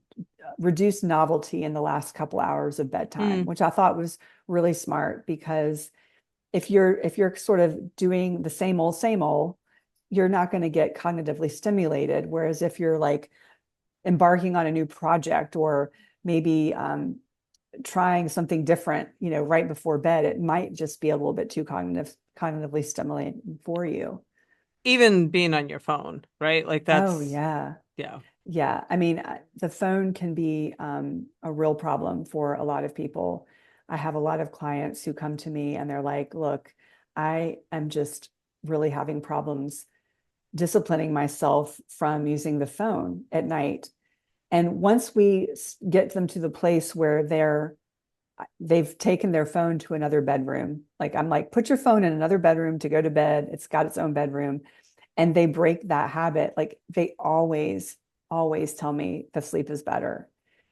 reduce novelty in the last couple hours of bedtime, Mm. which I thought was really smart, because if you're sort of doing the same old, you're not going to get cognitively stimulated. Whereas if you're like embarking on a new project, or maybe trying something different, right before bed, it might just be a little bit too cognitively stimulating for you. Even being on your phone, right? Like Oh that's, yeah. yeah. Yeah. I mean, the phone can be a real problem for a lot of people. I have a lot of clients who come to me and they're like, look, I am just really having problems disciplining myself from using the phone at night. And once we get them to the place where they've taken their phone to another bedroom. Like I'm like, put your phone in another bedroom to go to bed. It's got its own bedroom. And they break that habit. Like they always tell me the sleep is better,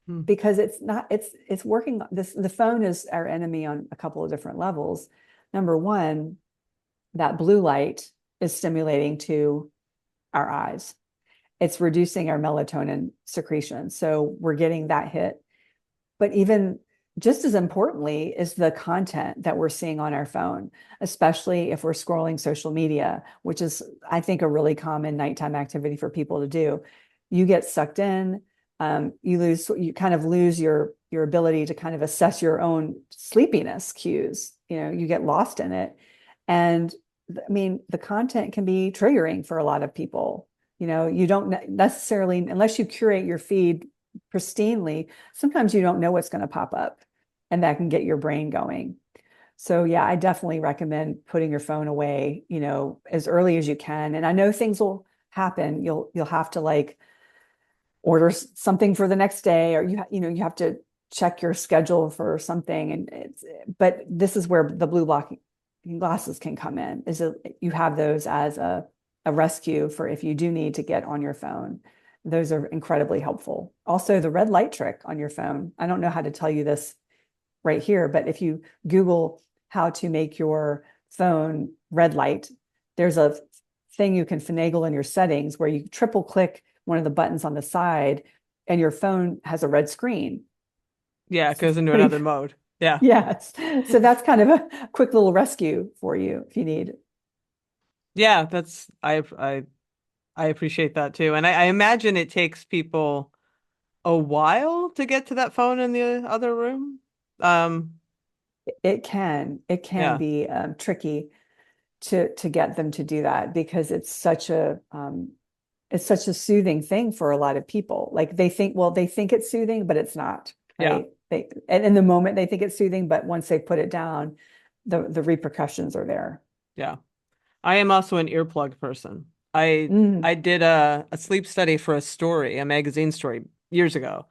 Mm. because it's working. The phone is our enemy on a couple of different levels. Number one, that blue light is stimulating to our eyes. It's reducing our melatonin secretion. So we're getting that hit. But even just as importantly is the content that we're seeing on our phone, especially if we're scrolling social media, which is, I think, a really common nighttime activity for people to do. You get sucked in, you kind of lose your ability to kind of assess your own sleepiness cues. You get lost in it. And I mean, the content can be triggering for a lot of people. You don't necessarily, unless you curate your feed pristinely, sometimes you don't know what's going to pop up and that can get your brain going. So yeah, I definitely recommend putting your phone away, as early as you can. And I know things will happen. You'll have to like order something for the next day, or you have to check your schedule for something. But this is where the blue blocking glasses can come in, is that you have those as a rescue for if you do need to get on your phone. Those are incredibly helpful. Also, the red light trick on your phone. I don't know how to tell you this right here, but if you Google how to make your phone red light, there's a thing you can finagle in your settings where you triple click one of the buttons on the side and your phone has a red screen. Yeah, it So goes it's into pretty, another mode. Yeah. yes. So that's kind of a quick little rescue for you if you need. Yeah, that's I appreciate that too. And I imagine it takes people a while to get to that phone in the other room. Um, It can yeah. be tricky to get them to do that because it's such a soothing thing for a lot of people. Like they think it's soothing, but it's not, Yeah. right? And in the moment they think it's soothing, but once they put it down, the repercussions are there. Yeah. I am also an earplug person. I Mm. did a sleep study for a story, a magazine story years ago.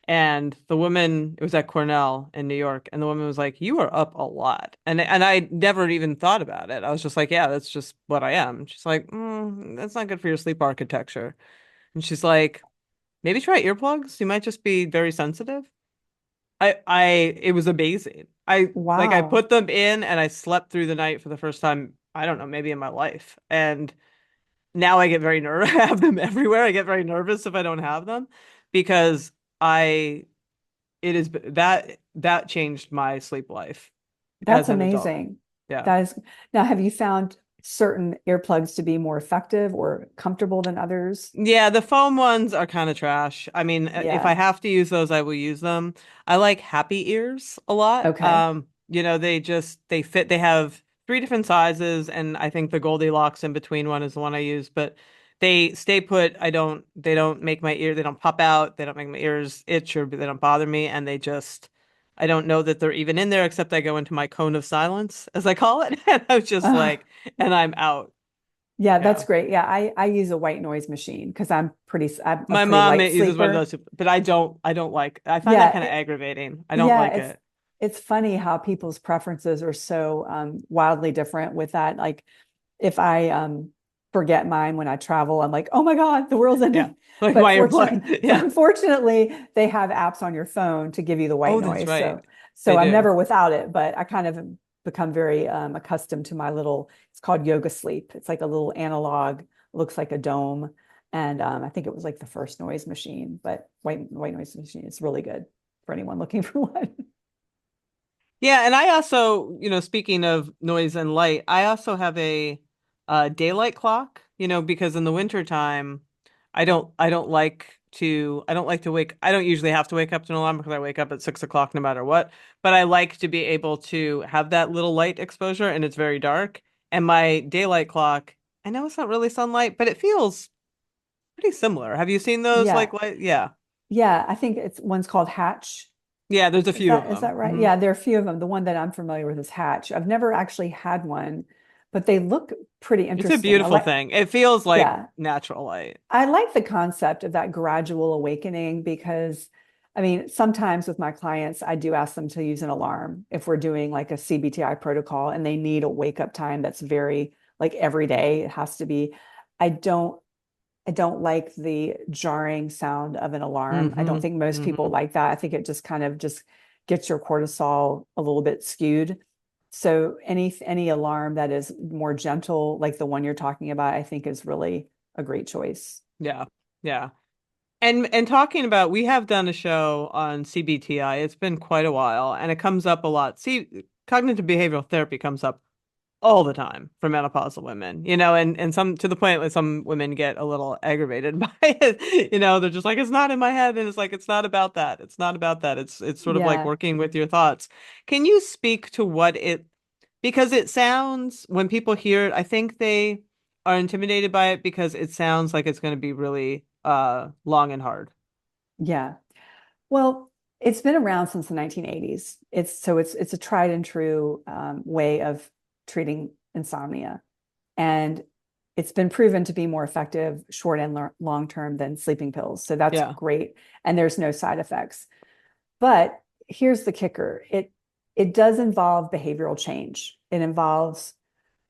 And the woman, it was at Cornell in New York, and the woman was like, "You are up a lot." And I never even thought about it. I was just like, "Yeah, that's just what I am." She's like, "That's not good for your sleep architecture." And she's like, "Maybe try earplugs. You might just be very sensitive." It was amazing. I Wow. put them in and I slept through the night for the first time, I don't know, maybe in my life. And now I get very nervous. I have them everywhere. I get very nervous if I don't have them because I it is that changed my sleep life That's as an adult. amazing. Yeah. That is, now, have you found certain earplugs to be more effective or comfortable than others? Yeah, the foam ones are kind of trash. I mean, if I Yeah. have to use those, I will use them. I like happy ears a lot. Okay. They fit, they have three different sizes, and I think the Goldilocks in between one is the one I use, but they stay put. They don't make my ear, they don't pop out, they don't make my ears itch or they don't bother me, and I don't know that they're even in there except I go into my cone of silence, as I call it, and I'm just Uh, like, and I'm out. yeah, Yeah. that's great. Yeah, I use a white noise machine because I'm a My pretty mom light uses one of sleeper. those, but I don't like, I find that Yeah, kind of aggravating. I don't yeah, like it. it's funny how people's preferences are so wildly different with that. Like if I forget mine when I travel, I'm like, oh my God, the world's Yeah. ending. Like But my fortunately, earplug. Yeah. but fortunately, they have apps on your phone to give you the white Oh, that's noise. right. So They I'm do. never without it, but I kind of have become very accustomed to my little, it's called Yoga Sleep. It's like a little analog, looks like a dome. And I think it was like the first noise machine, but white noise machine is really good for anyone looking for one. Yeah, and I also, speaking of noise and light, I also have a daylight clock, because in the wintertime, I don't like to I don't usually have to wake up to an alarm because I wake up at 6 o'clock no matter what, but I like to be able to have that little light exposure and it's very dark. And my daylight clock, I know it's not really sunlight, but it feels pretty similar. Have you seen those Yeah. like light? Yeah. Yeah. I think it's one's called Hatch. Yeah, there's a Is few of that them. right? Hmm. Yeah, there are a few of them. The one that I'm familiar with is Hatch. I've never actually had one, but they look pretty It's a interesting. beautiful thing. It feels like Yeah, natural light. I like the concept of that gradual awakening because, I mean, sometimes with my clients, I do ask them to use an alarm if we're doing like a CBTI protocol and they need a wake up time that's very like every day. It has to be. I don't I don't like the jarring sound of an alarm. I don't Hmm. think most people Hmm. like that. I think it just kind of just gets your cortisol a little bit skewed. So any alarm that is more gentle, like the one you're talking about, I think is really a great choice. Yeah. Yeah. And talking about, we have done a show on CBTI. It's been quite a while, and it comes up a lot. See, cognitive behavioral therapy comes up all the time for menopausal women, and some to the point that some women get a little aggravated by it. They're just like, it's not in my head, and it's like, it's not about that. It's not about that. It's sort of like Yeah, working with your thoughts. Can you speak to because it sounds, when people hear it, I think they are intimidated by it because it sounds like it's going to be really long and hard. yeah. Well, it's been around since the 1980s. It's a tried and true way of treating insomnia, and it's been proven to be more effective short and long term than sleeping pills. So that's Yeah, great, and there's no side effects. But here's the kicker: it does involve behavioral change. It involves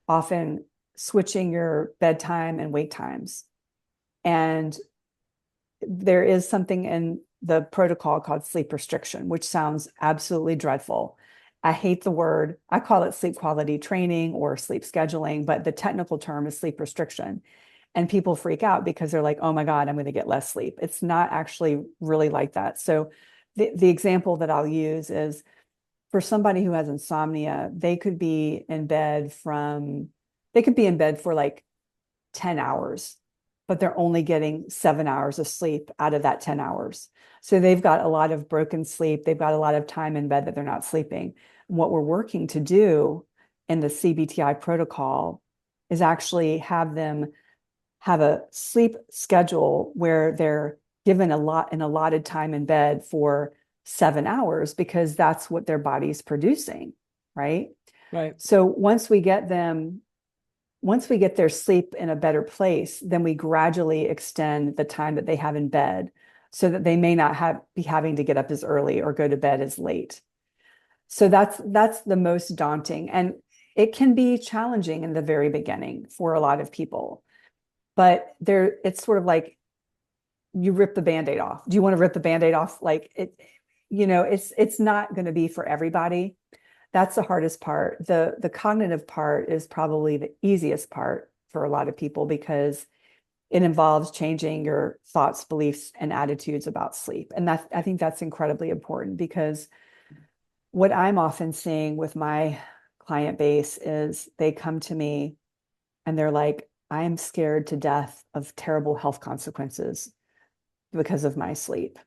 often switching your bedtime and wake times, and there is something in the protocol called sleep restriction, which sounds absolutely dreadful. I hate the word. I call it sleep quality training or sleep scheduling, but the technical term is sleep restriction. And people freak out because they're like, oh my God, I'm going to get less sleep. It's not actually really like that. So the example that I'll use is for somebody who has insomnia, they could be in bed for like 10 hours, but they're only getting 7 hours of sleep out of that 10 hours. So they've got a lot of broken sleep. They've got a lot of time in bed that they're not sleeping. And what we're working to do in the CBTI protocol is actually have them have a sleep schedule where they're given an allotted time in bed for 7 hours because that's what their body's producing, right? right, So once we get their sleep in a better place, then we gradually extend the time that they have in bed so that they may not be having to get up as early or go to bed as late. So that's the most daunting. And it can be challenging in the very beginning for a lot of people. But it's sort of like you rip the Band-Aid off. Do you want to rip the Band-Aid off? Like it's not going to be for everybody. That's the hardest part. The cognitive part is probably the easiest part for a lot of people because it involves changing your thoughts, beliefs, and attitudes about sleep. And I think that's incredibly important because what I'm often seeing with my client base is they come to me and they're like, I am scared to death of terrible health consequences because of my sleep.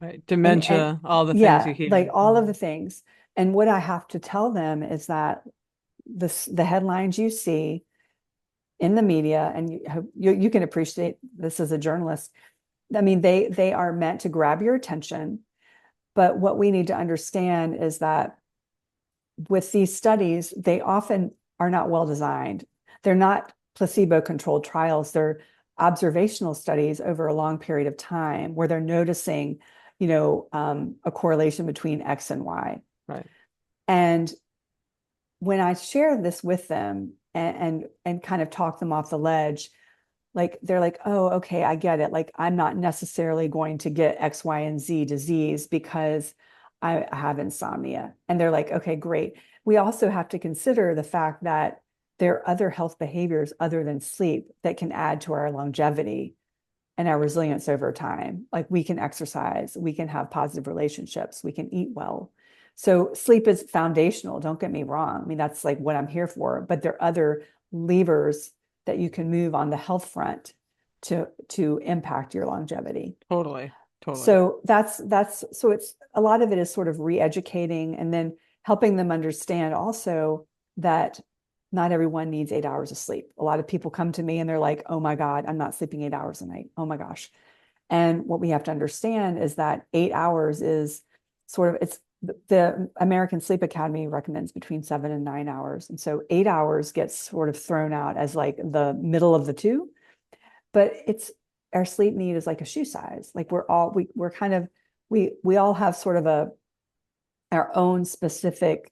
right. And Dementia, all the things you yeah, hear. like all of the things. And what I have to tell them is that the headlines you see in the media, and you can appreciate this as a journalist. I mean, they are meant to grab your attention, but what we need to understand is that with these studies, they often are not well designed. They're not placebo-controlled trials. They're observational studies over a long period of time where they're noticing, a correlation between X and Y. Right. And when I share this with them and kind of talk them off the ledge, like they're like, oh, okay, I get it. Like I'm not necessarily going to get X, Y, and Z disease because I have insomnia. And they're like, okay, great. We also have to consider the fact that there are other health behaviors other than sleep that can add to our longevity and our resilience over time. Like we can exercise, we can have positive relationships, we can eat well. So sleep is foundational. Don't get me wrong. I mean, that's like what I'm here for. But there are other levers that you can move on the health front to impact your longevity. Totally. Totally. So so it's a lot of it is sort of re-educating and then helping them understand also that not everyone needs 8 hours of sleep. A lot of people come to me and they're like, oh my God, I'm not sleeping 8 hours a night. Oh my gosh. And what we have to understand is that 8 hours is it's the American Sleep Academy recommends between 7 and 9 hours. And so 8 hours gets sort of thrown out as like the middle of the two, but it's our sleep need is like a shoe size. Like we're kind of, we all have sort of our own specific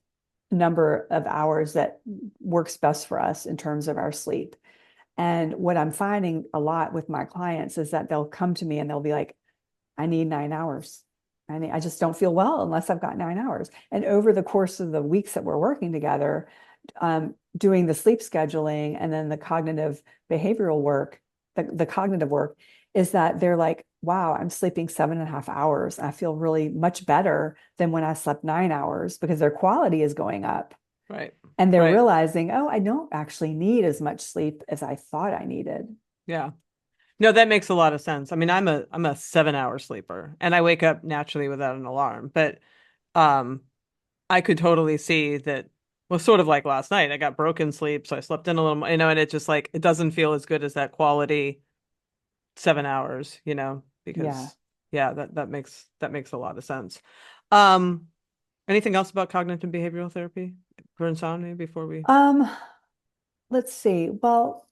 number of hours that works best for us in terms of our sleep. And what I'm finding a lot with my clients is that they'll come to me and they'll be like, I need 9 hours. I just don't feel well unless I've got 9 hours. And over the course of the weeks that we're working together, doing the sleep scheduling and then the cognitive behavioral work, the cognitive work is that they're like, wow, I'm sleeping 7.5 hours. I feel really much better than when I slept 9 hours because their quality is going up. Right. And they're Right. realizing, oh, I don't actually need as much sleep as I thought I needed. Yeah. No, that makes a lot of sense. I mean, I'm a 7 hour sleeper and I wake up naturally without an alarm, but um I could totally see that well, sort of like last night. I got broken sleep, so I slept in a little more, and it just like it doesn't feel as good as that quality 7 hours, Yeah. because yeah, that makes a lot of sense. Um, anything else about cognitive behavioral therapy for insomnia before we Um, let's see. Well,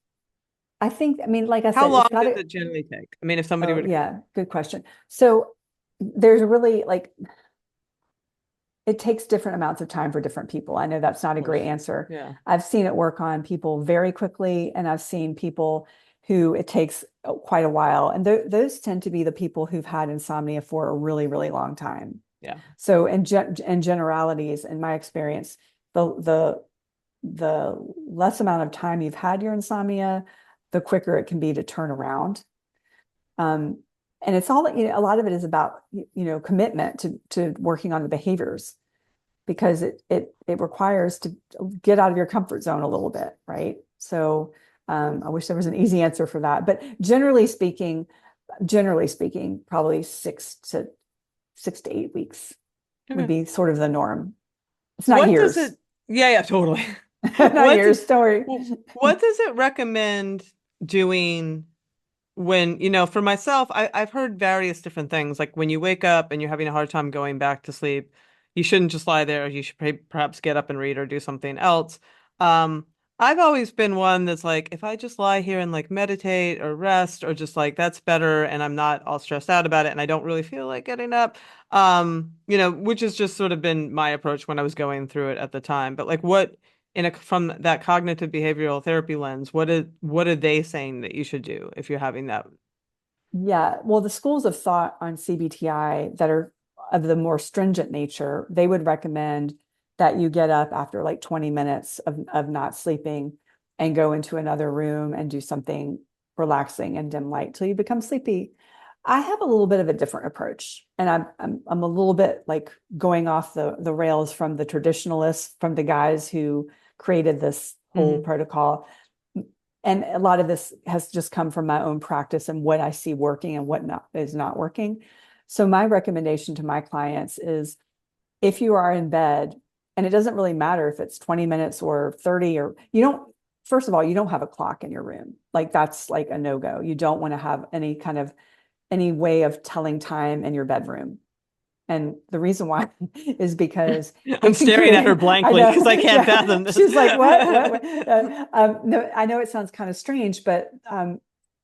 I mean, like I how said, long it's got does to, it generally take? I mean, if somebody oh, were to come. yeah, good question. So there's really like, it takes different amounts of time for different people. I know that's not Of a great course. answer. Yeah. I've seen it work on people very quickly, and I've seen people who it takes quite a while. And those tend to be the people who've had insomnia for a really, really long time. Yeah. So in generalities, in my experience, the the the less amount of time you've had your insomnia, the quicker it can be to turn around. Um, and it's all, a lot of it is about, commitment to working on the behaviors because it requires to get out of your comfort zone a little bit, right? So I wish there was an easy answer for that, but generally speaking, probably 6 to 8 weeks would Okay. be sort of the norm. It's not What does years, it? Yeah, yeah, totally. not What years. Don't worry. what does it recommend doing? When, for myself, I've heard various different things. Like when you wake up and you're having a hard time going back to sleep, you shouldn't just lie there. You should perhaps get up and read or do something else. Um, I've always been one that's like, if I just lie here and like meditate or rest or just like that's better and I'm not all stressed out about it and I don't really feel like getting up, which has just sort of been my approach when I was going through it at the time. But like what from that cognitive behavioral therapy lens, what are they saying that you should do if you're having that? Yeah, well, the schools of thought on CBTI that are of the more stringent nature, they would recommend that you get up after like 20 minutes of not sleeping and go into another room and do something relaxing and dim light till you become sleepy. I have a little bit of a different approach, and I'm a little bit like going off the rails from the traditionalists, from the guys who created this whole Hmm. protocol. And a lot of this has just come from my own practice and what I see working and what not is not working. So my recommendation to my clients is if you are in bed, and it doesn't really matter if it's 20 minutes or 30, or you don't, first of all, you don't have a clock in your room. Like that's like a no-go. You don't want to have any way of telling time in your bedroom. And the reason why is because I'm it can staring at her create, I blankly know, because I can't yeah. fathom this. She's like, what? No, I know it sounds kind of strange, but,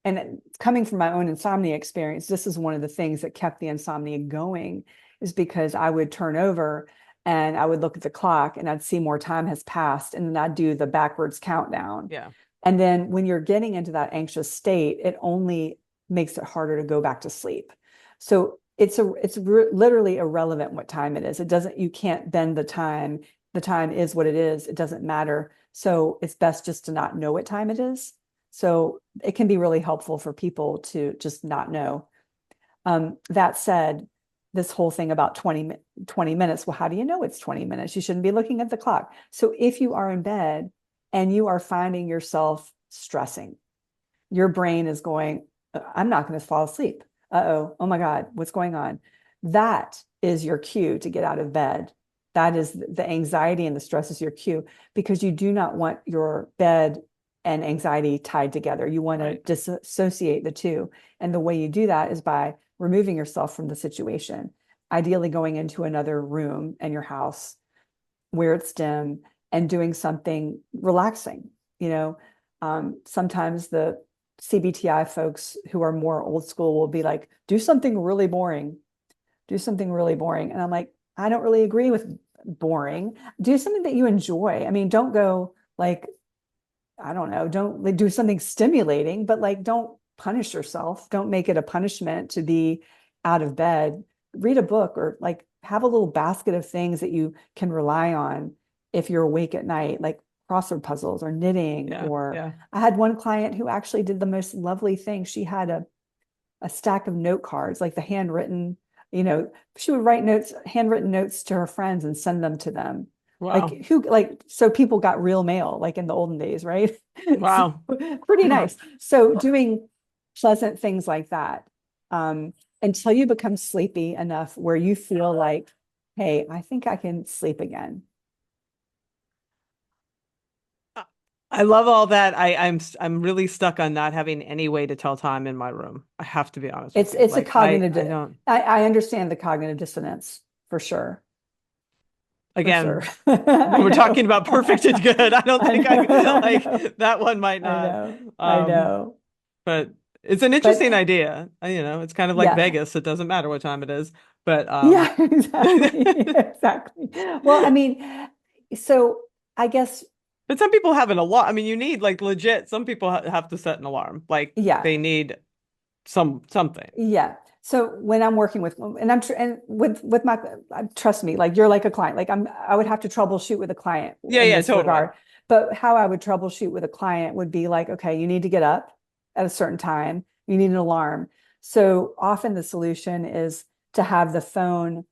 and coming from my own insomnia experience, this is one of the things that kept the insomnia going is because I would turn over and I would look at the clock and I'd see more time has passed and then I'd do the backwards countdown. Yeah, And then when you're getting into that anxious state, it only makes it harder to go back to sleep. So literally irrelevant what time it is. It doesn't, you can't bend the time. The time is what it is. It doesn't matter. So it's best just to not know what time it is. So it can be really helpful for people to just not know. That said, this whole thing about 20 minutes, well, how do you know it's 20 minutes? You shouldn't be looking at the clock. So if you are in bed and you are finding yourself stressing, your brain is going, I'm not going to fall asleep. Uh-oh, oh my God, what's going on? That is your cue to get out of bed. That is the anxiety and the stress is your cue because you do not want your bed and anxiety tied together. You want to right. disassociate the two. And the way you do that is by removing yourself from the situation, ideally going into another room in your house where it's dim and doing something relaxing. You know, sometimes the CBTI folks who are more old school will be like, do something really boring, do something really boring. And I'm like, I don't really agree with boring. Do something that you enjoy. I mean, don't go like, I don't know, don't like, do something stimulating, but like, don't punish yourself. Don't make it a punishment to be out of bed. Read a book or like have a little basket of things that you can rely on if you're awake at night, like crossword puzzles or knitting. Yeah, Or yeah. I had one client who actually did the most lovely thing. She had a stack of note cards, like the handwritten, you know, she would write notes, handwritten notes to her friends and send them to them. Wow. So people got real mail, like in the olden days, right? So Wow. pretty nice. So doing pleasant things like that, um, until you become sleepy enough where you feel like, hey, I think I can sleep again. I love all that. I'm really stuck on not having any way to tell time in my room. I have to be honest with you. It's a Like I don't. I understand the cognitive dissonance for sure. For sure. Again, when I we're talking know. about perfect and good, I don't I think know. I know. like that one might I not. know. I Um, know. but it's an interesting But idea. It's kind of like yeah. Vegas. It doesn't matter what time it is. But Yeah, exactly. Exactly. Well, I mean, so I guess, but some people have an alarm. I mean, you need like legit. Some people ha have to set an alarm. Like yeah. they need something. Yeah. So when I'm working with, and and with my, trust me, like you're like a client, like I would have to troubleshoot with a client Yeah, in yeah, this totally. regard. But how I would troubleshoot with a client would be like, okay, you need to get up at a certain time. You need an alarm. So often the solution is to have the phone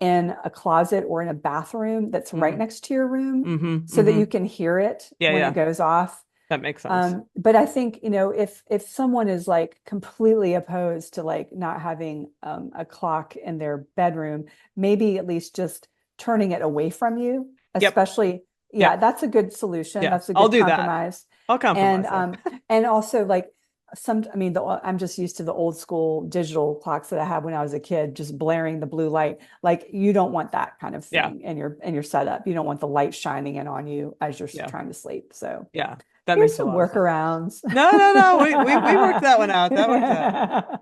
in a closet or in a bathroom that's right Mm, next to your room so that you mm-hmm. can hear it Yeah, when it yeah. goes off. That makes sense. But I think, if someone is like completely opposed to like not having a clock in their bedroom, maybe at least just turning it away from you, Yep. especially, yeah, Yep. that's a good solution. Yeah. That's a I'll good do that. compromise. I'll And compromise there. and also like I mean, I'm just used to the old school digital clocks that I had when I was a kid, just blaring the blue light. Like you don't want that kind of Yeah. thing in your setup. You don't want the light shining in on you as you're Yeah. trying to sleep. So Yeah. That here's makes a some lot of sense. workarounds. No, no, no. We worked that one out. That worked out.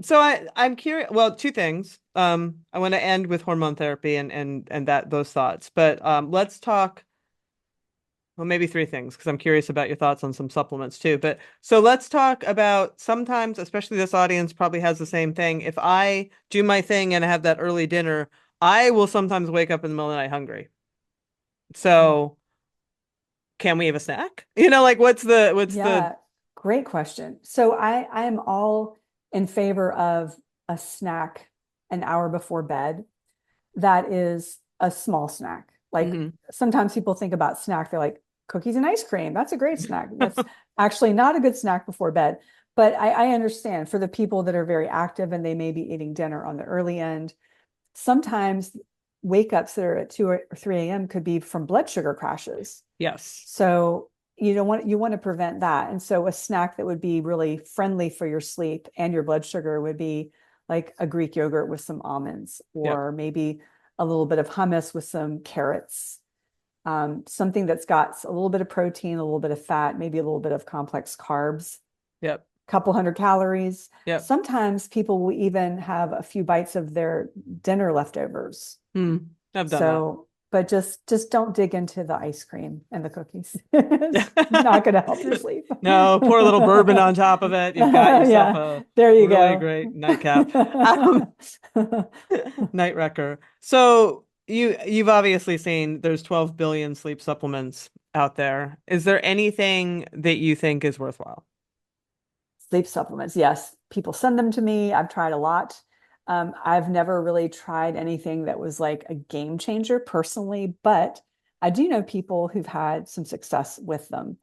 So I'm curious. Well, two things. I want to end with hormone therapy and that those thoughts. But let's talk. Well, maybe three things because I'm curious about your thoughts on some supplements too. But so let's talk about sometimes, especially this audience probably has the same thing. If I do my thing and have that early dinner, I will sometimes wake up in the middle of the night hungry. So can we have a snack? Like what's the Yeah, great question. So I am all in favor of a snack an hour before bed that is a small snack. Like hmm sometimes people think about snack, they're like cookies and ice cream. That's a great snack. That's actually not a good snack before bed. But I understand for the people that are very active and they may be eating dinner on the early end, sometimes wake ups that are at 2 or 3 a.m. could be from blood sugar crashes. Yes. So you want to prevent that. And so a snack that would be really friendly for your sleep and your blood sugar would be like a Greek yogurt with some almonds, Yep. or maybe a little bit of hummus with some carrots. Something that's got a little bit of protein, a little bit of fat, maybe a little bit of complex carbs, Yep. couple hundred calories. Yep. Sometimes people will even have a few bites of their dinner leftovers. Hmm. I've done that. So, but just don't dig into the ice cream and the cookies. It's not going to help your sleep. No, pour a little bourbon on top of it. You've got yourself Yeah, a there you really go. great nightcap. Um, Night wrecker. So you've obviously seen there's 12 billion sleep supplements out there. Is there anything that you think is worthwhile? Sleep supplements, yes. People send them to me. I've tried a lot. I've never really tried anything that was like a game changer personally, but I do know people who've had some success with them.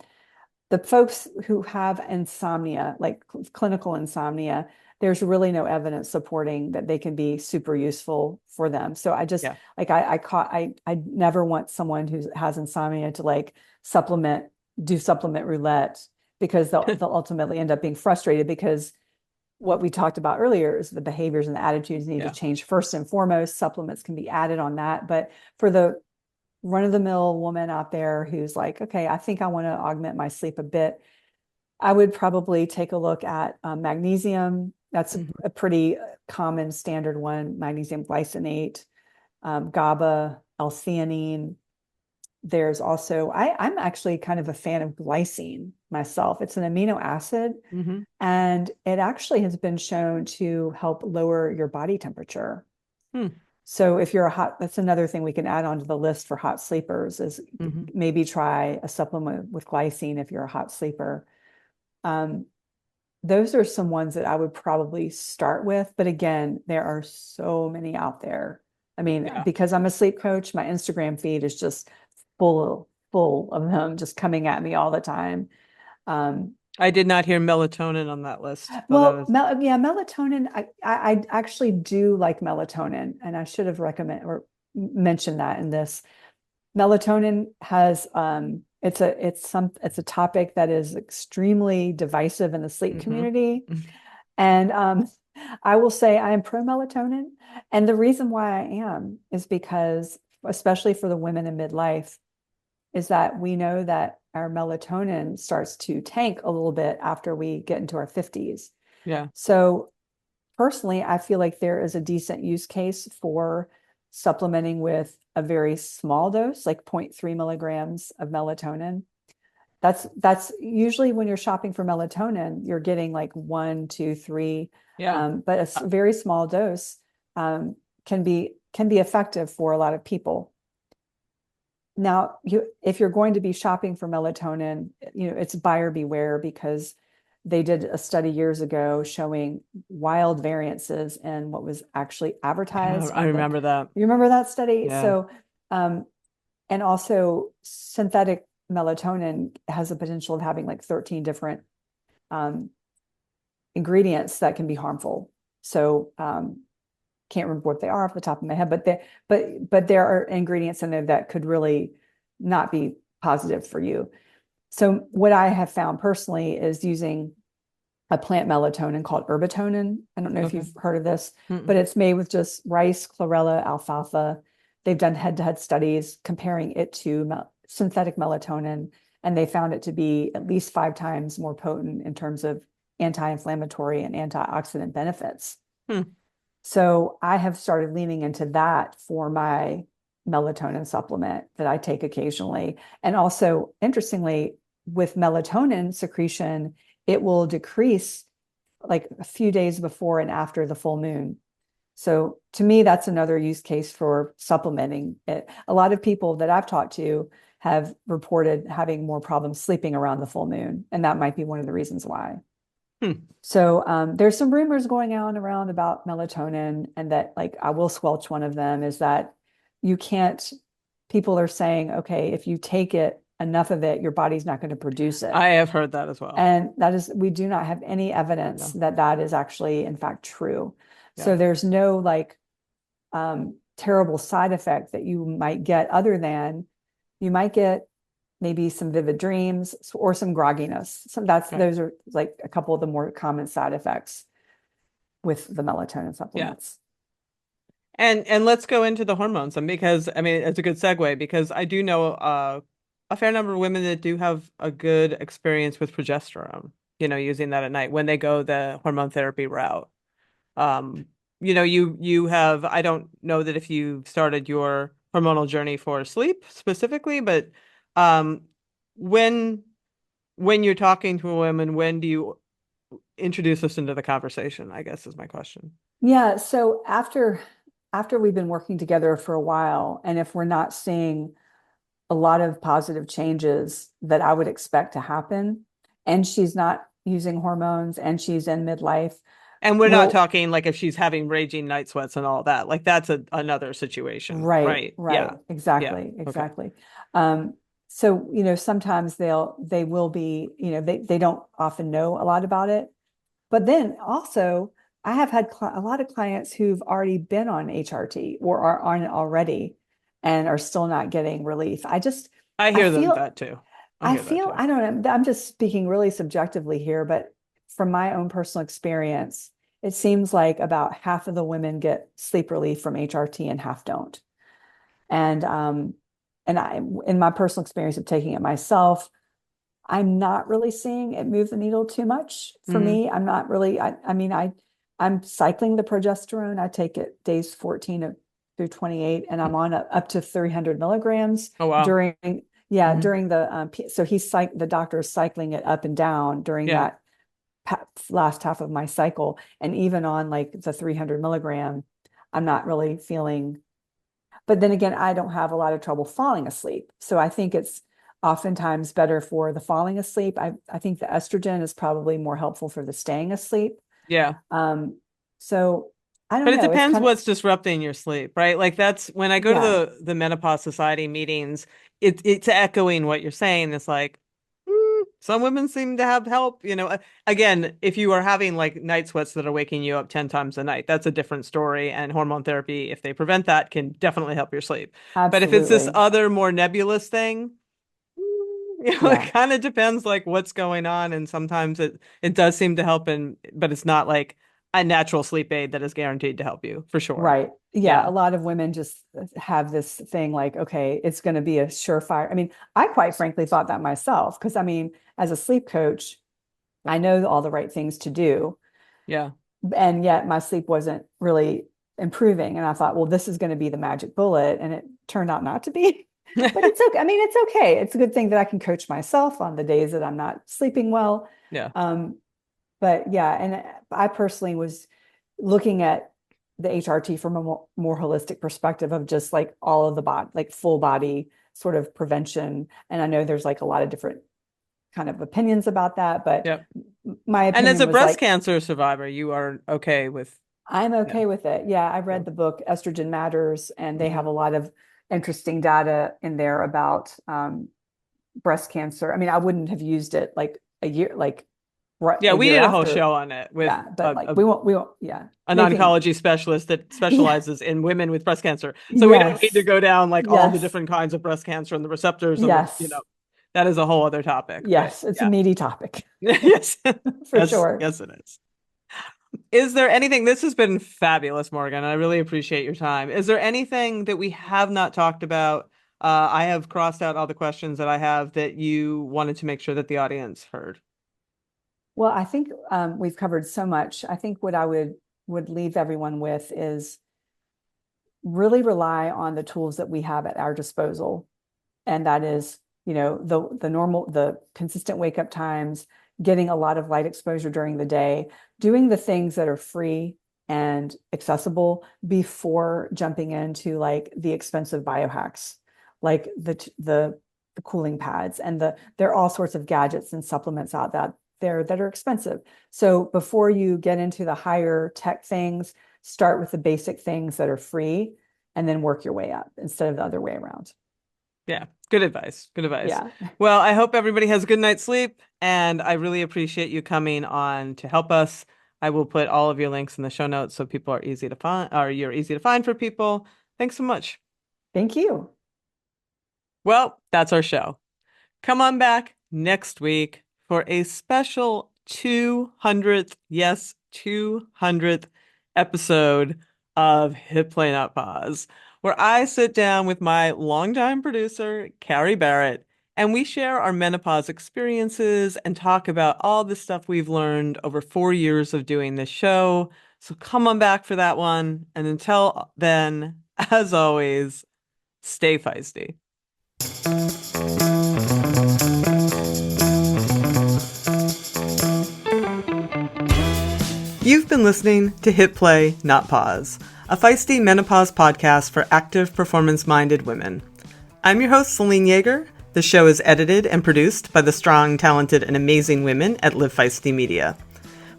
The folks who have insomnia, like clinical insomnia, there's really no evidence supporting that they can be super useful for them. So I just Yeah. like I never want someone who has insomnia to like supplement, do supplement roulette, because they'll ultimately end up being frustrated because what we talked about earlier is the behaviors and the attitudes need to Yeah. change first and foremost. Supplements can be added on that, but for the run of the mill woman out there who's like, okay, I think I want to augment my sleep a bit, I would probably take a look at magnesium. That's Mhm. a pretty common standard one, magnesium glycinate, GABA, L-theanine. There's also, I'm actually kind of a fan of glycine myself. It's an amino acid, Mhm. and it actually has been shown to help lower your body temperature. Hmm. So if you're that's another thing we can add onto the list for hot sleepers is Mhm. maybe try a supplement with glycine if you're a hot sleeper. Um, those are some ones that I would probably start with. But again, there are so many out there. I mean, Yeah. because I'm a sleep coach, my Instagram feed is just full of them just coming at me all the time. Um, I did not hear melatonin on that list, but that was yeah, melatonin. I actually do like melatonin, and I should have recommend or mentioned that in this. Melatonin has it's a topic that is extremely divisive in the sleep hmm community. And I will say I am pro melatonin. And the reason why I am is because, especially for the women in midlife, is that we know that our melatonin starts to tank a little bit after we get into our 50s. Yeah. So personally, I feel like there is a decent use case for supplementing with a very small dose, like 0.3 milligrams of melatonin. That's usually when you're shopping for melatonin, you're getting like one, two, three, Yeah. but Uh, a very small dose um, can be effective for a lot of people. Now, if you're going to be shopping for melatonin, it's buyer beware because they did a study years ago showing wild variances in what was actually yeah, advertised I on the. remember that. You remember that study? Yeah. So, um, and also synthetic melatonin has the potential of having like 13 different um, ingredients that can be harmful. So, can't remember what they are off the top of my head, but there are ingredients in there that could really not be positive for you. So what I have found personally is using a plant melatonin called herbatonin. I don't know if Okay. you've heard of this, but Mm-mm. it's made with just rice, chlorella, alfalfa. They've done head-to-head studies comparing it to synthetic melatonin, and they found it to be at least 5 times more potent in terms of anti-inflammatory and antioxidant benefits. Hmm. So I have started leaning into that for my melatonin supplement that I take occasionally. And also, interestingly, with melatonin secretion, it will decrease like a few days before and after the full moon. So to me, that's another use case for supplementing it. A lot of people that I've talked to have reported having more problems sleeping around the full moon, and that might be one of the reasons why. Hmm. So there's some rumors going on around about melatonin, and that like I will squelch one of them is that you can't. People are saying, okay, if you take it enough of it, your body's not going to produce it, I have heard that as well. and that is we do not have any evidence Yeah. that that is actually in fact true. Yeah. So there's no like terrible side effect that you might get other than you might get maybe some vivid dreams or some grogginess. So Okay. those are like a couple of the more common side effects with the melatonin Yeah. supplements. And let's go into the hormones, and because I mean it's a good segue because I do know a fair number of women that do have a good experience with progesterone, using that at night when they go the hormone therapy route. Um, you have, I don't know that if you started your hormonal journey for sleep specifically, but um when when you're talking to a woman, when do you introduce this into the conversation, I guess is my question. Yeah, so after we've been working together for a while, and if we're not seeing a lot of positive changes that I would expect to happen, and she's not using hormones and she's in midlife, And we're not well, talking like if she's having raging night sweats and all that. Like that's another situation, right, right? Yeah. right, Yeah. exactly, Okay. exactly. So sometimes they will be, they don't often know a lot about it. But then also, I have had a lot of clients who've already been on HRT or are on it already and are still not getting relief. I I hear feel, that too. I I hear that feel, too. I don't know, I'm just speaking really subjectively here, but from my own personal experience, it seems like about half of the women get sleep relief from HRT and half don't. And, in my personal experience of taking it myself, I'm not really seeing it move the needle too much for hmm me. I'm not really, I mean, I'm cycling the progesterone. I take it days 14 through 28, and I'm on up to 300 milligrams Oh wow. during, yeah, hmm during so the doctor is cycling it up and down during Yeah. that last half of my cycle. And even on like the 300 milligram, I'm not really feeling, but then again, I don't have a lot of trouble falling asleep. So I think it's oftentimes better for the falling asleep. I think the estrogen is probably more helpful for the staying asleep. Yeah. Um, so I don't But it know. It's depends kind of, what's disrupting your sleep, right? Like that's when I go to yeah, the Menopause Society meetings, it's echoing what you're saying. It's like some women seem to have help, Again, if you are having like night sweats that are waking you up 10 times a night, that's a different story. And hormone therapy, if they prevent that, can definitely help your sleep. But if it's this absolutely. other more nebulous thing, it Yeah. kind of depends like what's going on. And sometimes it does seem to help, but it's not like a natural sleep aid that is guaranteed to help you for sure. Right. Yeah. A Yeah. lot of women just have this thing like, okay, it's going to be a surefire. I mean, I quite frankly thought that myself because I mean, as a sleep coach, I know all the right things to do. Yeah. And yet my sleep wasn't really improving. And I thought, well, this is going to be the magic bullet. And it turned out not to be. But it's okay. I mean, it's okay. It's a good thing that I can coach myself on the days that I'm not sleeping well. Yeah. Um, but yeah, and I personally was looking at the HRT from a more holistic perspective of just like all of the body, like full body sort of prevention. And I know there's like a lot of different kind of opinions about that, but Yep. my And as opinion a was breast like, cancer survivor, you are okay with, I'm yeah. okay with it. Yeah, I read Cool. the book Estrogen Matters, and they Mhm. have a lot of interesting data in there about breast cancer. I mean, I wouldn't have used it like a year, like Yeah, a we year did a whole after. show on it with Yeah, but a, like a, we won't, yeah, an making, oncology specialist that yeah, specializes in women with breast cancer. So we don't need to yes, go down like all the yes, different kinds of breast cancer and the receptors and yes, that is a whole other topic. But yes. It's a yeah. meaty topic Yes. for Yes, sure. yes, it is. Is there anything, this has been fabulous, Morgan. I really appreciate your time. Is there anything that we have not talked about? I have crossed out all the questions that I have that you wanted to make sure that the audience heard. Well, I think we've covered so much. I think what I would leave everyone with is really rely on the tools that we have at our disposal, and that is, the consistent wake up times, getting a lot of light exposure during the day, doing the things that are free and accessible before jumping into like the expensive biohacks, like the cooling pads and there are all sorts of gadgets and supplements out there that are expensive. So before you get into the higher tech things, start with the basic things that are free and then work your way up instead of the other way around. Yeah, good advice. Good advice. Yeah. Well, I hope everybody has a good night's sleep, and I really appreciate you coming on to help us. I will put all of your links in the show notes so people are easy to find, or you're easy to find for people. Thanks so much. Thank you. Well, that's our show. Come on back next week for a special 200th, yes, 200th episode of Hit Play Not Pause, where I sit down with my longtime producer, Carrie Barrett, and we share our menopause experiences and talk about all the stuff we've learned over 4 years of doing this show. So come on back for that one. And until then, as always, stay feisty. You've been listening to Hit Play, Not Pause, a feisty menopause podcast for active, performance-minded women. I'm your host, Celine Yeager. The show is edited and produced by the strong, talented, and amazing women at Live Feisty Media.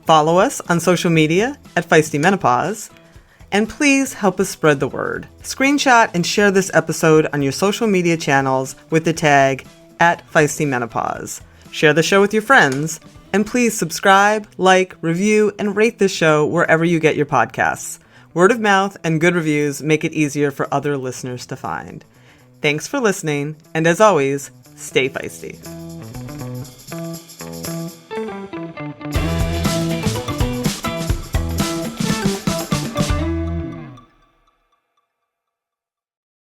Follow us on social media at Feisty Menopause, and please help us spread the word. Screenshot and share this episode on your social media channels with the tag @FeistyMenopause. Share the show with your friends, and please subscribe, like, review, and rate this show wherever you get your podcasts. Word of mouth and good reviews make it easier for other listeners to find. Thanks for listening, and as always, stay feisty.